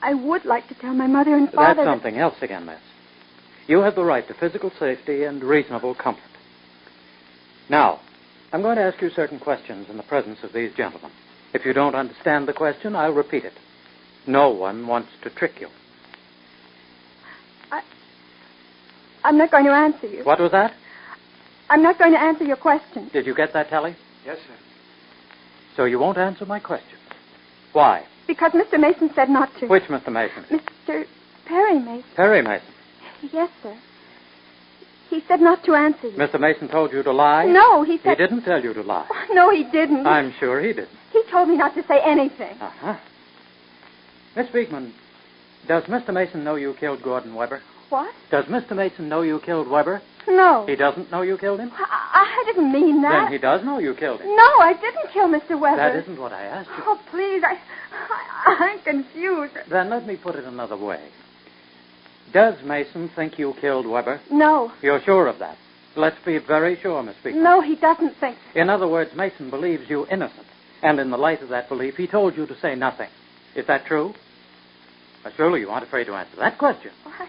I would like to tell my mother and father... That's something else again, miss. You have the right to physical safety and reasonable comfort. Now, I'm going to ask you certain questions in the presence of these gentlemen. If you don't understand the question, I'll repeat it. No one wants to trick you. I'm not going to answer you. What was that? I'm not going to answer your question. Did you get that, Tally? Yes, sir. So you won't answer my question. Why? Because Mr. Mason said not to. Which Mr. Mason? Mr. Perry Mason. Perry Mason. Yes, sir. He said not to answer you. Mr. Mason told you to lie? No, he said... He didn't tell you to lie. No, he didn't. I'm sure he didn't. He told me not to say anything. Uh-huh. Miss Beekman, does Mr. Mason know you killed Gordon Weber? What? Does Mr. Mason know you killed Weber? No. He doesn't know you killed him? I didn't mean that. Then he does know you killed him. No, I didn't kill Mr. Weber. That isn't what I asked you. Oh, please, I'm confused. Then let me put it another way. Does Mason think you killed Weber? No. You're sure of that? Let's be very sure, Miss Beekman. No, he doesn't think. In other words, Mason believes you innocent. And in the light of that belief, he told you to say nothing. Is that true? Well, surely you aren't afraid to answer that question. Oh,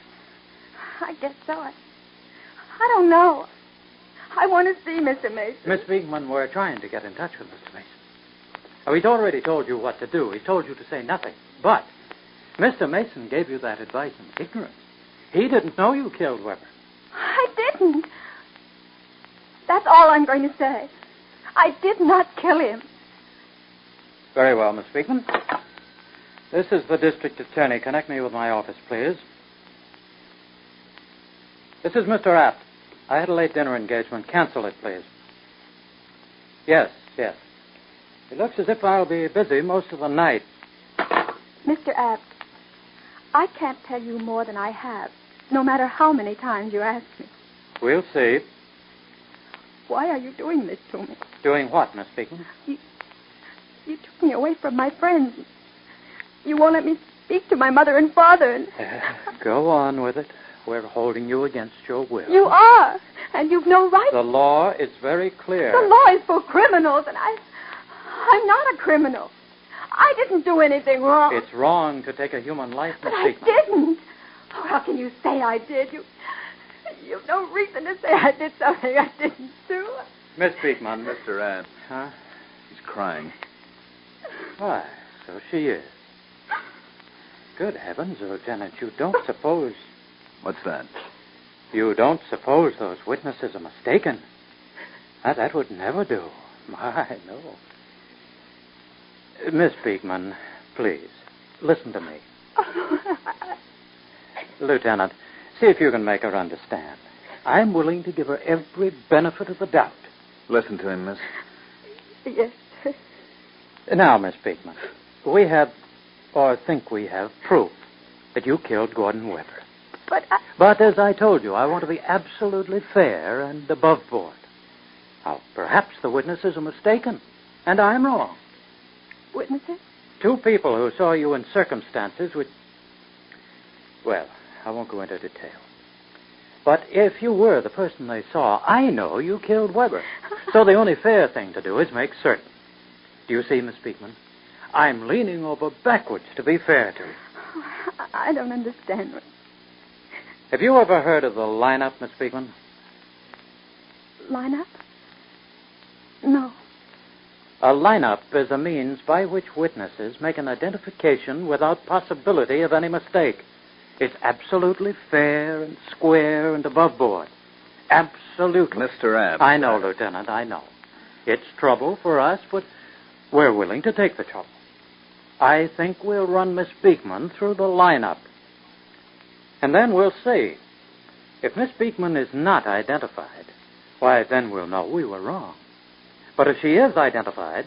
I guess so. I don't know. I want to see Mr. Mason. Miss Beekman, we're trying to get in touch with Mr. Mason. Oh, he's already told you what to do. He's told you to say nothing. But Mr. Mason gave you that advice in ignorance. He didn't know you killed Weber. I didn't. That's all I'm going to say. I did not kill him. Very well, Miss Beekman. This is the district attorney. Connect me with my office, please. This is Mr. Abt. I had a late dinner engagement. Cancel it, please. Yes. It looks as if I'll be busy most of the night. Mr. Abt, I can't tell you more than I have, no matter how many times you ask me. We'll see. Why are you doing this to me? Doing what, Miss Beekman? You took me away from my friends. You won't let me speak to my mother and father. And... Go on with it. We're holding you against your will. You are, and you've no right. The law is very clear. The law is for criminals, and I'm not a criminal. I didn't do anything wrong. It's wrong to take a human life, Miss Beekman. But I didn't. Oh, how can you say I did? You've no reason to say I did something I didn't do. Miss Beekman. Mr. Abt. Huh? She's crying. Why, so she is. Good heavens, Lieutenant, you don't suppose... What's that? You don't suppose those witnesses are mistaken? That would never do. I know. Miss Beekman, please, listen to me. Lieutenant, see if you can make her understand. I'm willing to give her every benefit of the doubt. Listen to him, miss. Yes, sir. Now, Miss Beekman, we have, or think we have, proof that you killed Gordon Weber. But as I told you, I want to be absolutely fair and above board. Now, perhaps the witnesses are mistaken, and I'm wrong. Witnesses? 2 people who saw you in circumstances which... Well, I won't go into detail. But if you were the person they saw, I know you killed Weber. So the only fair thing to do is make certain. Do you see, Miss Beekman? I'm leaning over backwards to be fair to you. I don't understand. Have you ever heard of the lineup, Miss Beekman? Lineup? No. A lineup is a means by which witnesses make an identification without possibility of any mistake. It's absolutely fair and square and above board. Absolutely. Mr. Abbott. I know, Lieutenant, I know. It's trouble for us, but we're willing to take the trouble. I think we'll run Miss Beekman through the lineup. And then we'll see. If Miss Beekman is not identified, why, then we'll know we were wrong. But if she is identified,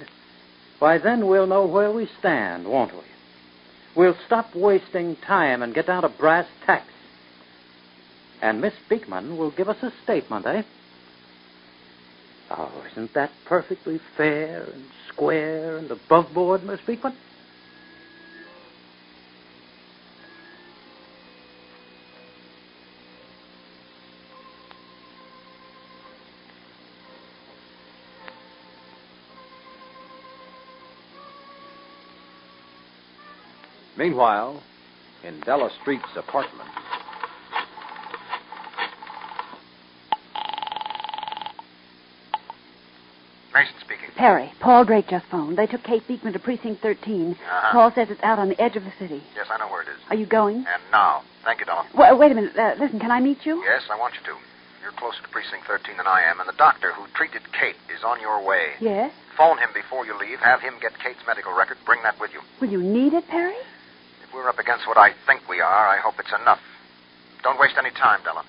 why, then we'll know where we stand, won't we? We'll stop wasting time and get down to brass tacks. And Miss Beekman will give us a statement, eh? Oh, isn't that perfectly fair and square and above board, Miss Beekman? Meanwhile, in Della Street's apartment. Mason speaking. Perry, Paul Drake just phoned. They took Kate Beekman to Precinct 13. Uh-huh. Paul says it's out on the edge of the city. Yes, I know where it is. Are you going? And now. Thank you, Della. Wait a minute. Listen, can I meet you? Yes, I want you to. You're closer to Precinct 13 than I am, and the doctor who treated Kate is on your way. Yes? Phone him before you leave. Have him get Kate's medical record. Bring that with you. Will you need it, Perry? If we're up against what I think we are, I hope it's enough. Don't waste any time, Della.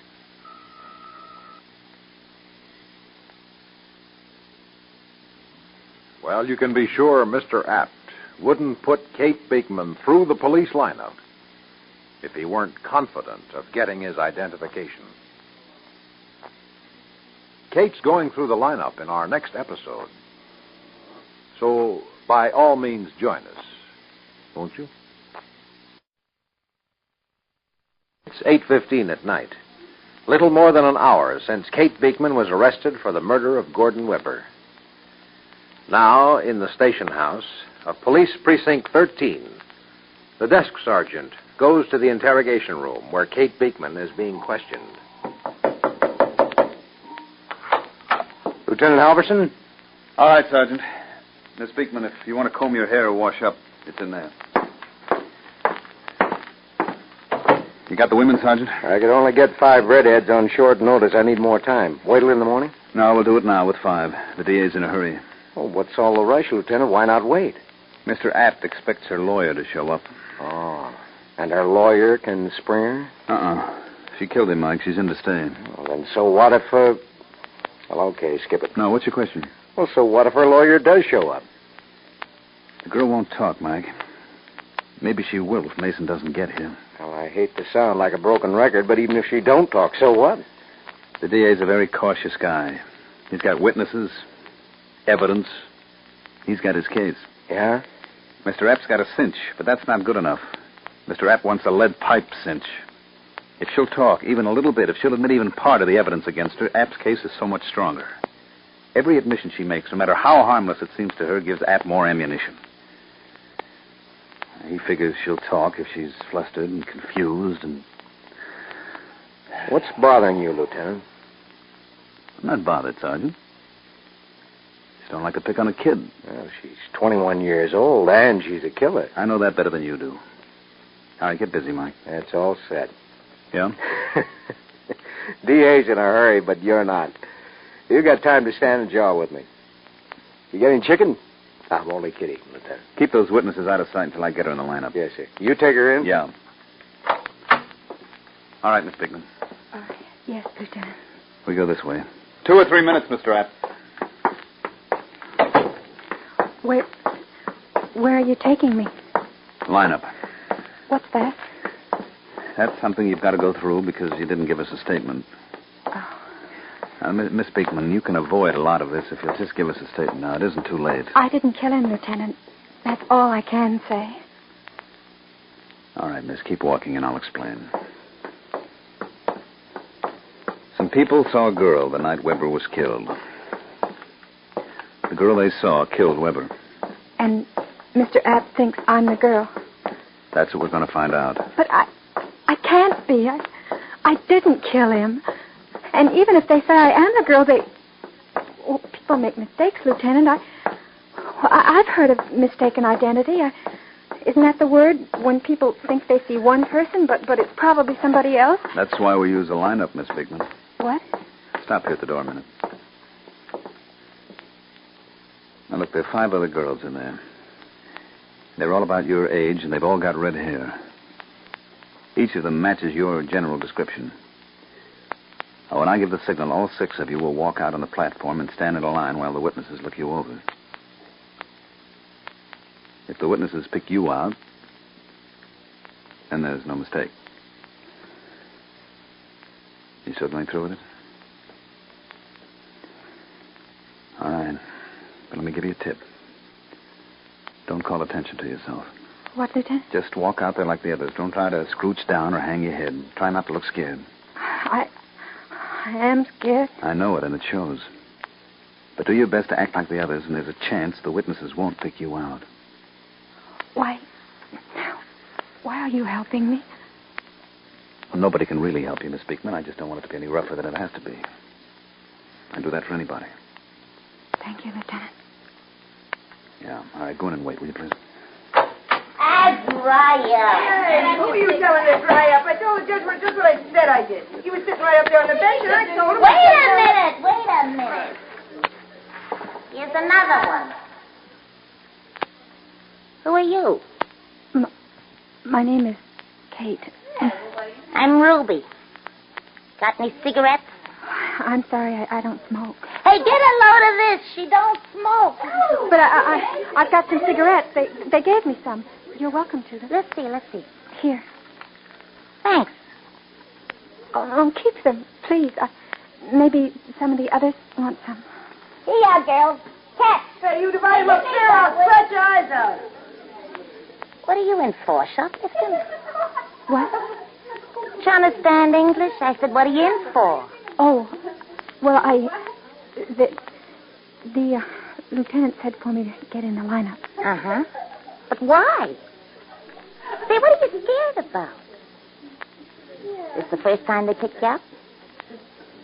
Well, you can be sure Mr. Apt wouldn't put Kate Beekman through the police lineup if he weren't confident of getting his identification. Kate's going through the lineup in our next episode. So, by all means, join us, won't you? It's 8:15 at night. Little more than an hour since Kate Beekman was arrested for the murder of Gordon Weber. Now, in the station house of Police Precinct 13, the desk sergeant goes to the interrogation room where Kate Beekman is being questioned. Lieutenant Halverson? All right, Sergeant. Miss Beekman, if you want to comb your hair or wash up, it's in there. You got the women, Sergeant? I could only get 5 redheads on short notice. I need more time. Wait till in the morning? No, we'll do it now with 5. The DA's in a hurry. Oh, what's all the rush, Lieutenant? Why not wait? Mr. Apt expects her lawyer to show up. Oh. And her lawyer can spring her? She killed him, Mike. She's in to stay. Well, then so what if... Well, okay, skip it. No, what's your question? Well, so what if her lawyer does show up? The girl won't talk, Mike. Maybe she will if Mason doesn't get here. Well, I hate to sound like a broken record, but even if she don't talk, so what? The DA's a very cautious guy. He's got witnesses, evidence. He's got his case. Yeah? Mr. App's got a cinch, but that's not good enough. Mr. App wants a lead pipe cinch. If she'll talk even a little bit, if she'll admit even part of the evidence against her, App's case is so much stronger. Every admission she makes, no matter how harmless it seems to her, gives App more ammunition. He figures she'll talk if she's flustered and confused and... What's bothering you, Lieutenant? I'm not bothered, Sergeant. Just don't like to pick on a kid. Well, she's 21 years old, and she's a killer. I know that better than you do. All right, get busy, Mike. That's all set. Yeah? DA's in a hurry, but you're not. You got time to stand and jaw with me. You get any chicken? I'm only kidding, Lieutenant. Keep those witnesses out of sight until I get her in the lineup. Yes, sir. You take her in? Yeah. All right, Miss Beekman. Yes, Lieutenant. We go this way. 2 or 3 minutes, Mr. App. Where are you taking me? Lineup. What's that? That's something you've got to go through because you didn't give us a statement. Oh. Miss Beekman, you can avoid a lot of this if you'll just give us a statement now. It isn't too late. I didn't kill him, Lieutenant. That's all I can say. All right, miss, keep walking and I'll explain. Some people saw a girl the night Weber was killed. The girl they saw killed Weber. And Mr. App thinks I'm the girl. That's what we're going to find out. But I can't be. I didn't kill him. And even if they say I am the girl, people make mistakes, Lieutenant. I've heard of mistaken identity. Isn't that the word? When people think they see one person, but it's probably somebody else? That's why we use a lineup, Miss Beekman. What? Stop here at the door a minute. Now, look, there are 5 other girls in there. They're all about your age, and they've all got red hair. Each of them matches your general description. Now, when I give the signal, all 6 of you will walk out on the platform and stand in a line while the witnesses look you over. If the witnesses pick you out, then there's no mistake. You still going through with it? All right. But let me give you a tip. Don't call attention to yourself. What, Lieutenant? Just walk out there like the others. Don't try to scrooch down or hang your head. Try not to look scared. I am scared. I know it, and it shows. But do your best to act like the others, and there's a chance the witnesses won't pick you out. Why are you helping me? Well, nobody can really help you, Miss Beekman. I just don't want it to be any rougher than it has to be. I'd do that for anybody. Thank you, Lieutenant. Yeah. All right, go in and wait, will you, please? Dry up. Hey, who are you telling to dry up? I told the judge just what I said I did. He was sitting right up there on the bench, and I told him... Wait a minute. Here's another one. Who are you? My name is Kate. I'm Ruby. Got any cigarettes? I'm sorry, I don't smoke. Hey, get a load of this. She don't smoke. But I've got some cigarettes. They gave me some. You're welcome to them. Let's see. Here. Thanks. Oh, keep them, please. Maybe some of the others want some. Here you are, girls. Catch. Hey, you divide them up there, I'll scratch your eyes out. What are you in for, shoplifting? What? Do you understand English? I said, what are you in for? Oh, well, the lieutenant said for me to get in the lineup. Uh-huh. But why? Say, what are you scared about? This the first time they picked you up?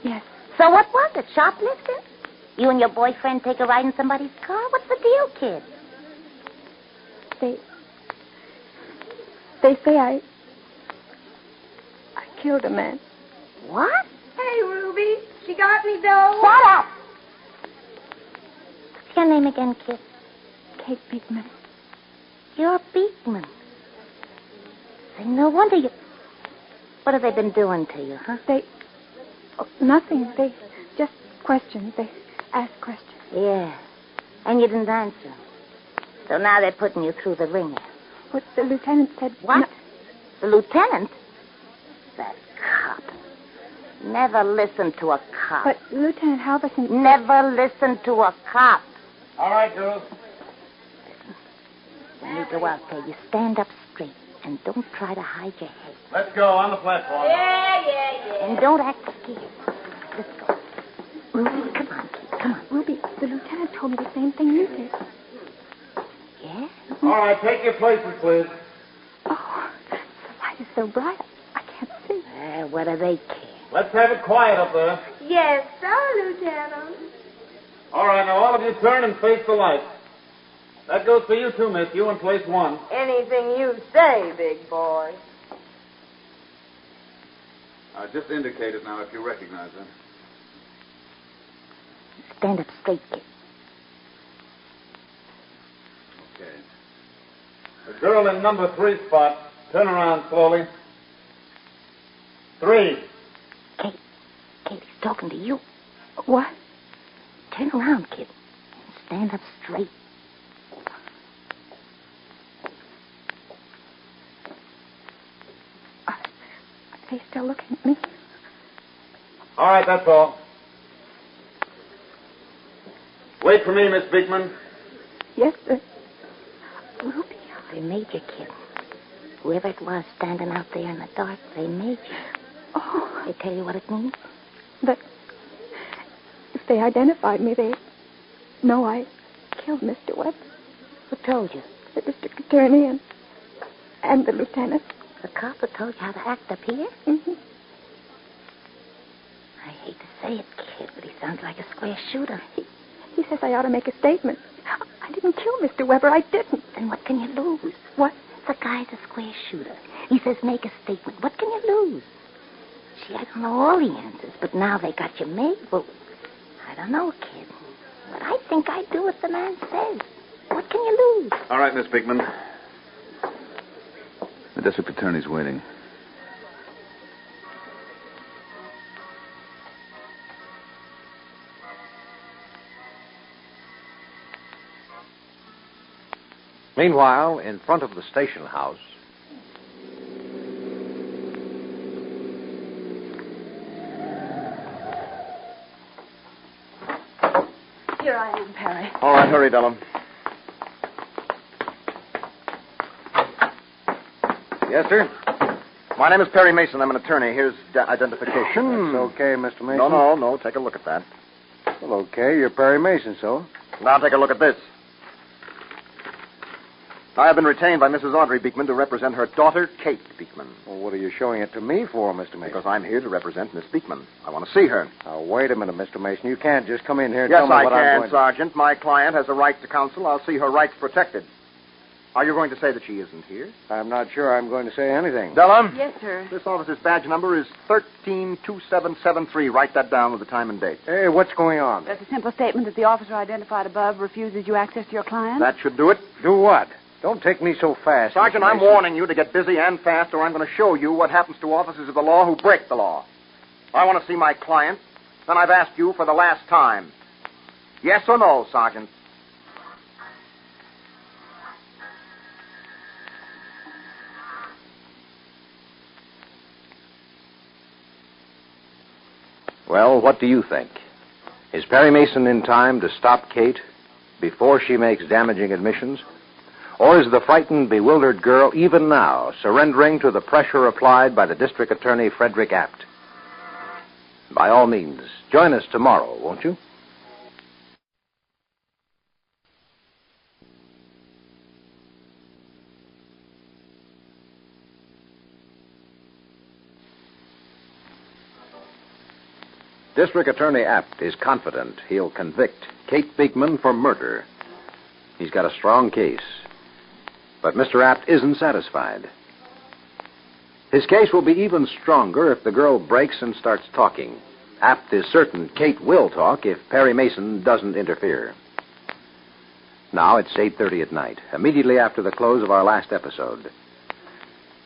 Yes. So what was it, shoplifting? You and your boyfriend take a ride in somebody's car? What's the deal, kid? They say I killed a man. What? Hey, Ruby, she got me, though. Shut up! What's your name again, kid? Kate Beekman. You're Beekman. Say, no wonder you... What have they been doing to you, huh? Nothing. They just questions. They ask questions. Yeah. And you didn't answer. So now they're putting you through the ringer. What the lieutenant said... What? No. The lieutenant? That cop. Never listen to a cop. But Lieutenant Halverson... Never listen to a cop. All right, girls. When you go out there, you stand up straight and don't try to hide your head. Let's go on the platform. Yeah. And don't act scared. Let's go. Ruby, come on, kid. Come on. Ruby, the lieutenant told me the same thing you did. Yeah? All right, take your places, please. Oh, the light is so bright, I can't see. What do they care? Let's have it quiet up there. Yes, sir, Lieutenant. All right, now all of you turn and face the light. That goes for you too, miss. You in place 1. Anything you say, big boy. Just indicate it now if you recognize her. Stand up straight, kid. The girl in number 3 spot. Turn around slowly. 3. Kate, he's talking to you. What? Turn around, kid. Stand up straight. Are they still looking at me? All right, that's all. Wait for me, Miss Beekman. Yes, sir. Ruby. They made you, kid. Whoever it was standing out there in the dark, they made you. Oh. They tell you what it means? That if they identified me, they know I killed Mr. Webb. Who told you? The district attorney and the lieutenant. The cop that told you how to act up here? Mm-hmm. I hate to say it, kid, but he sounds like a square shooter. He says I ought to make a statement. I didn't kill Mr. Weber. I didn't. Then what can you lose? What? The guy's a square shooter. He says make a statement. What can you lose? Gee, I don't know all the answers, but now they got you made. Well, I don't know, kid. But I think I'd do what the man says. What can you lose? All right, Miss Beekman. The district attorney's waiting. Meanwhile, in front of the station house, Here I am, Perry. All right, hurry, Della. Yes, sir? My name is Perry Mason. I'm an attorney. Here's identification. That's okay, Mr. Mason. No. Take a look at that. Well, okay. You're Perry Mason, so? Now take a look at this. I have been retained by Mrs. Audrey Beekman to represent her daughter, Kate Beekman. Well, what are you showing it to me for, Mr. Mason? Because I'm here to represent Miss Beekman. I want to see her. Now, wait a minute, Mr. Mason. You can't just come in here and Yes, tell me I what I'm can, going Sergeant. My client has a right to counsel. I'll see her rights protected. Are you going to say that she isn't here? I'm not sure I'm going to say anything. Della? Yes, sir. This officer's badge number is 132773. Write that down with the time and date. Hey, what's going on? That's a simple statement that the officer identified above refuses you access to your client. That should do it. Do what? Don't take me so fast. Sergeant, Mr. I'm Mason. warning you to get busy and fast, or I'm going to show you what happens to officers of the law who break the law. I want to see my client. Then I've asked you for the last time. Yes or no, Sergeant? well, what do you think? Is Perry Mason in time to stop Kate before she makes damaging admissions? Or is the frightened, bewildered girl even now surrendering to the pressure applied by the district attorney, Frederick Apt? By all means, join us tomorrow, won't you? District Attorney Apt is confident he'll convict Kate Beekman for murder. He's got a strong case. But Mr. Apt isn't satisfied. His case will be even stronger if the girl breaks and starts talking. Apt is certain Kate will talk if Perry Mason doesn't interfere. Now it's 8:30 at night, immediately after the close of our last episode.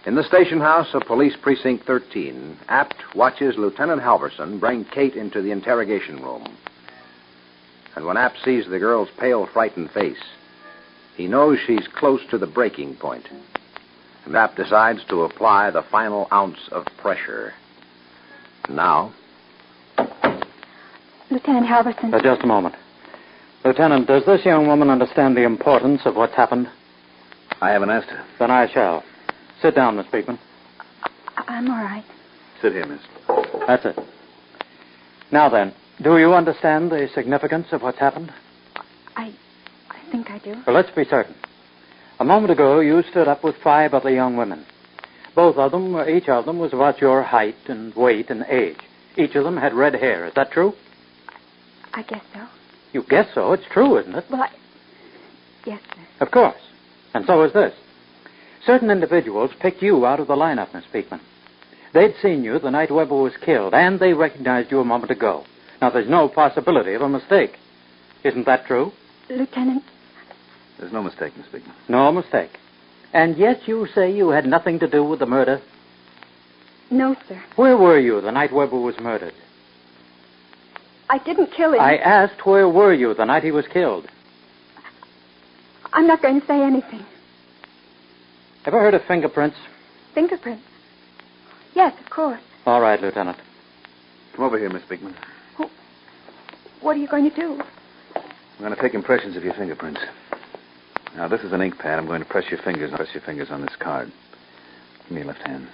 In the station house of Police Precinct 13, Apt watches Lieutenant Halverson bring Kate into the interrogation room. And when Apt sees the girl's pale, frightened face, he knows she's close to the breaking point. And Apt decides to apply the final ounce of pressure. Now... Lieutenant Halverson. Just a moment. Lieutenant, does this young woman understand the importance of what's happened? I haven't asked her. Then I shall. Sit down, Miss Beekman. I'm all right. Sit here, miss. That's it. Now then, do you understand the significance of what's happened? I think I do. Well, let's be certain. A moment ago, you stood up with 5 other young women. Each of them was about your height and weight and age. Each of them had red hair. Is that true? I guess so. You guess so. It's true, isn't it? Well, yes, sir. Of course. And so is this. Certain individuals picked you out of the lineup, Miss Beekman. They'd seen you the night Weber was killed, and they recognized you a moment ago. Now, there's no possibility of a mistake. Isn't that true? Lieutenant. There's no mistake, Miss Beekman. No mistake. And yet you say you had nothing to do with the murder? No, sir. Where were you the night Weber was murdered? I didn't kill him. I asked where were you the night he was killed? I'm not going to say anything. Ever heard of fingerprints? Fingerprints? Yes, of course. All right, Lieutenant. Come over here, Miss Beekman. What are you going to do? I'm going to take impressions of your fingerprints. Now, this is an ink pad. I'm going to press your fingers on this card. Give me your left hand.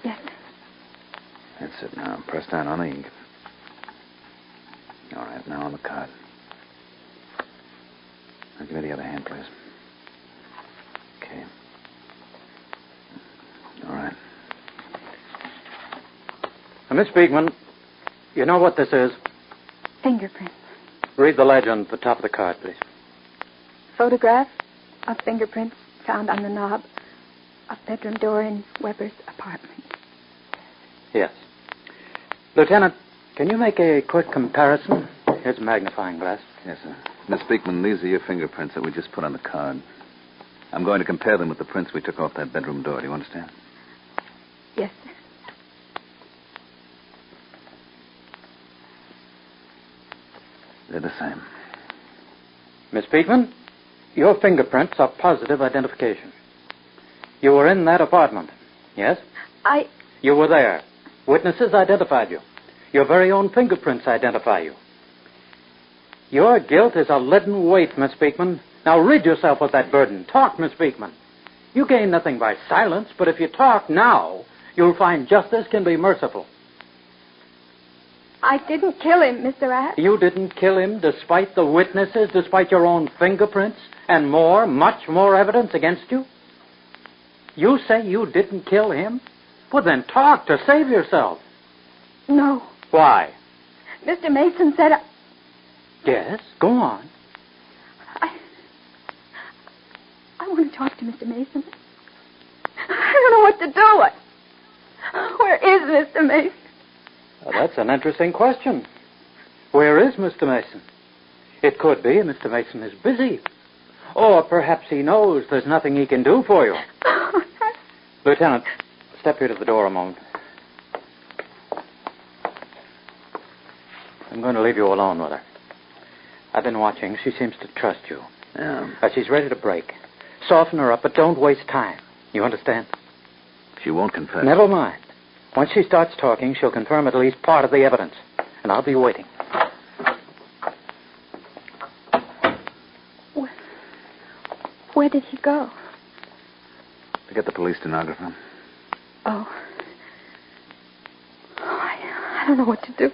Yes. That's it. Now, press down on the ink. All right, now on the card. Now, give me the other hand, please. Okay. All right. Now, Miss Beekman, you know what this is? Fingerprints. Read the legend at the top of the card, please. Photograph of fingerprints found on the knob of bedroom door in Weber's apartment. Yes. Lieutenant, can you make a quick comparison? Here's a magnifying glass. Yes, sir. Miss Beekman, these are your fingerprints that we just put on the card. I'm going to compare them with the prints we took off that bedroom door. Do you understand? Yes, sir. They're the same. Miss Beekman, your fingerprints are positive identification. You were in that apartment, yes? You were there. Witnesses identified you. Your very own fingerprints identify you. Your guilt is a leaden weight, Miss Beekman. Now rid yourself of that burden. Talk, Miss Beekman. You gain nothing by silence, but if you talk now, you'll find justice can be merciful. I didn't kill him, Mr. Rapp. You didn't kill him despite the witnesses, despite your own fingerprints, and more, much more evidence against you? You say you didn't kill him? Well, then talk to save yourself. No. Why? Mr. Mason said Yes, go on. I want to talk to Mr. Mason. I don't know what to do. Where is Mr. Mason? Well, that's an interesting question. Where is Mr. Mason? It could be Mr. Mason is busy. Or perhaps he knows there's nothing he can do for you. Lieutenant, step here to the door a moment. I'm going to leave you alone with her. I've been watching. She seems to trust you. Yeah. She's ready to break. Soften her up, but don't waste time. You understand? She won't confess. Never mind. Once she starts talking, she'll confirm at least part of the evidence. And I'll be waiting. Where did he go? To get the police stenographer. Oh. I don't know what to do.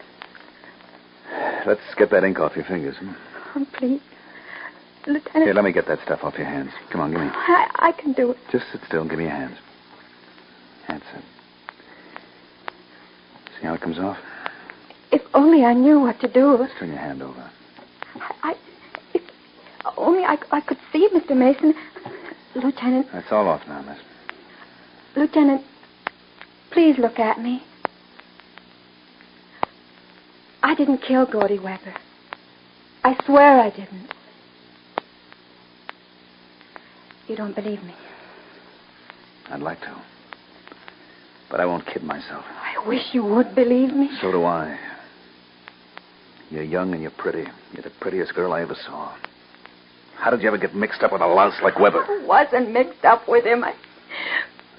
Let's get that ink off your fingers. Oh, please. Lieutenant. Here, let me get that stuff off your hands. Come on, give me. I can do it. Just sit still and give me your hands. That's it. See how it comes off? If only I knew what to do. Just turn your hand over. If only I could see Mr. Mason. Lieutenant. That's all off now, miss. Lieutenant, please look at me. I didn't kill Gordy Weber. I swear I didn't. You don't believe me? I'd like to. But I won't kid myself. I wish you would believe me. So do I. You're young and you're pretty. You're the prettiest girl I ever saw. How did you ever get mixed up with a louse like Weber? I wasn't mixed up with him.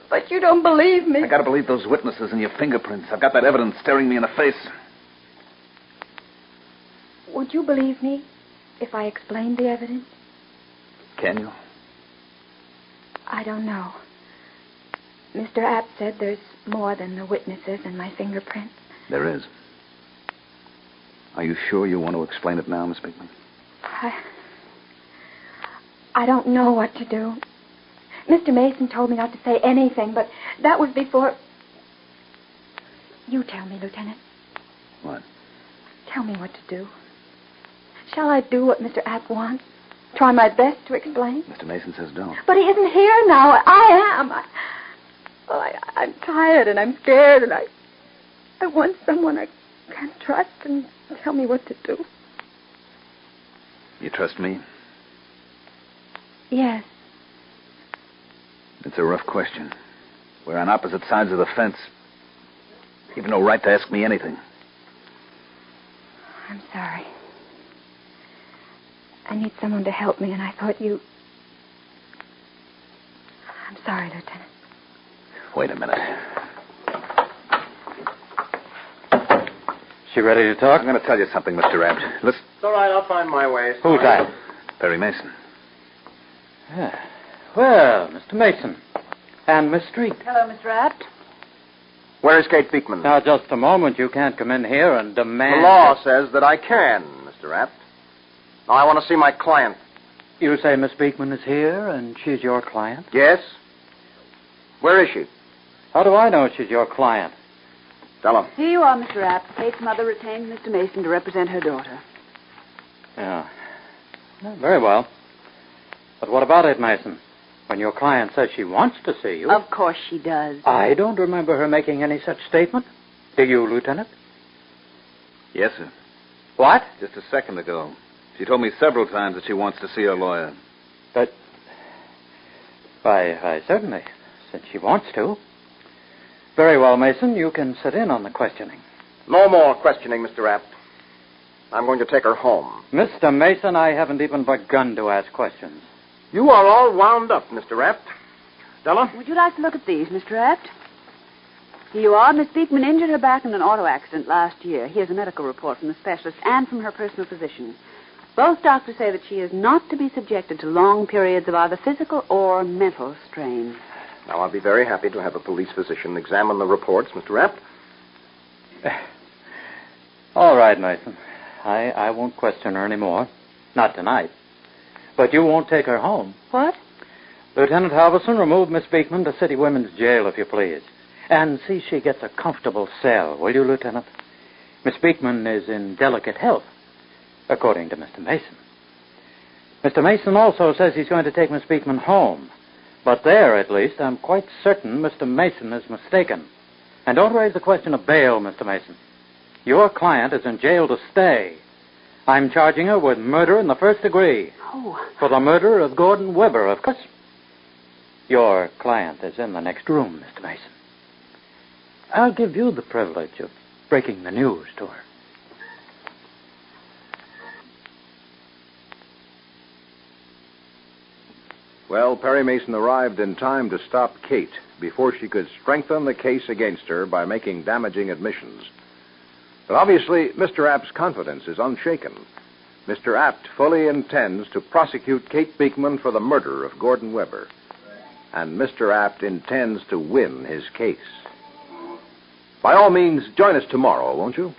But you don't believe me. I gotta believe those witnesses and your fingerprints. I've got that evidence staring me in the face. Would you believe me if I explained the evidence? Can you? I don't know. Mr. Apt said there's more than the witnesses and my fingerprints. There is. Are you sure you want to explain it now, Miss Beekman? I don't know what to do. Mr. Mason told me not to say anything, but that was before... You tell me, Lieutenant. What? Tell me what to do. Shall I do what Mr. Apt wants? Try my best to explain? Mr. Mason says don't. But he isn't here now. I am. I'm tired and I'm scared and I want someone I can trust and tell me what to do. You trust me? Yes. It's a rough question. We're on opposite sides of the fence. You've no right to ask me anything. I'm sorry. I need someone to help me, and I thought you... I'm sorry, Lieutenant. Wait a minute. She ready to talk? I'm going to tell you something, Mr. Abt. Listen. It's all right. I'll find my way. Who's that? Perry Mason. Yeah. Well, Mr. Mason. And Miss Street. Hello, Mr. Abt. Where is Kate Beekman? Now, just a moment. You can't come in here and demand... The law says that I can, Mr. Abt. Now, I want to see my client. You say Miss Beekman is here and she's your client? Yes? Where is she? How do I know she's your client? Tell her. Here you are, Mr. Abt. Kate's mother retained Mr. Mason to represent her daughter. Yeah. Well, very well. But what about it, Mason? When your client says she wants to see you... Of course she does. I don't remember her making any such statement. Do you, Lieutenant? Yes, sir. What? Just a second ago. She told me several times that she wants to see her lawyer. But... Why, certainly, since she wants to. Very well, Mason. You can sit in on the questioning. No more questioning, Mr. Abt. I'm going to take her home. Mr. Mason, I haven't even begun to ask questions. You are all wound up, Mr. Abt. Della? Would you like to look at these, Mr. Abt? Here you are. Miss Beekman injured her back in an auto accident last year. Here's a medical report from the specialist and from her personal physician. Both doctors say that she is not to be subjected to long periods of either physical or mental strain. Now, I'll be very happy to have a police physician examine the reports, Mr. Abt. All right, Mason. I won't question her anymore. Not tonight. But you won't take her home. What? Lieutenant Halverson, remove Miss Beekman to City Women's Jail, if you please. And see she gets a comfortable cell, will you, Lieutenant? Miss Beekman is in delicate health, according to Mr. Mason. Mr. Mason also says he's going to take Miss Beekman home. But there, at least, I'm quite certain Mr. Mason is mistaken. And don't raise the question of bail, Mr. Mason. Your client is in jail to stay. I'm charging her with murder in the first degree. Oh. For the murder of Gordon Weber, of course. Your client is in the next room, Mr. Mason. I'll give you the privilege of breaking the news to her. Well, Perry Mason arrived in time to stop Kate before she could strengthen the case against her by making damaging admissions. But obviously, Mr. Apt's confidence is unshaken. Mr. Apt fully intends to prosecute Kate Beekman for the murder of Gordon Weber. And Mr. Apt intends to win his case. By all means, join us tomorrow, won't you?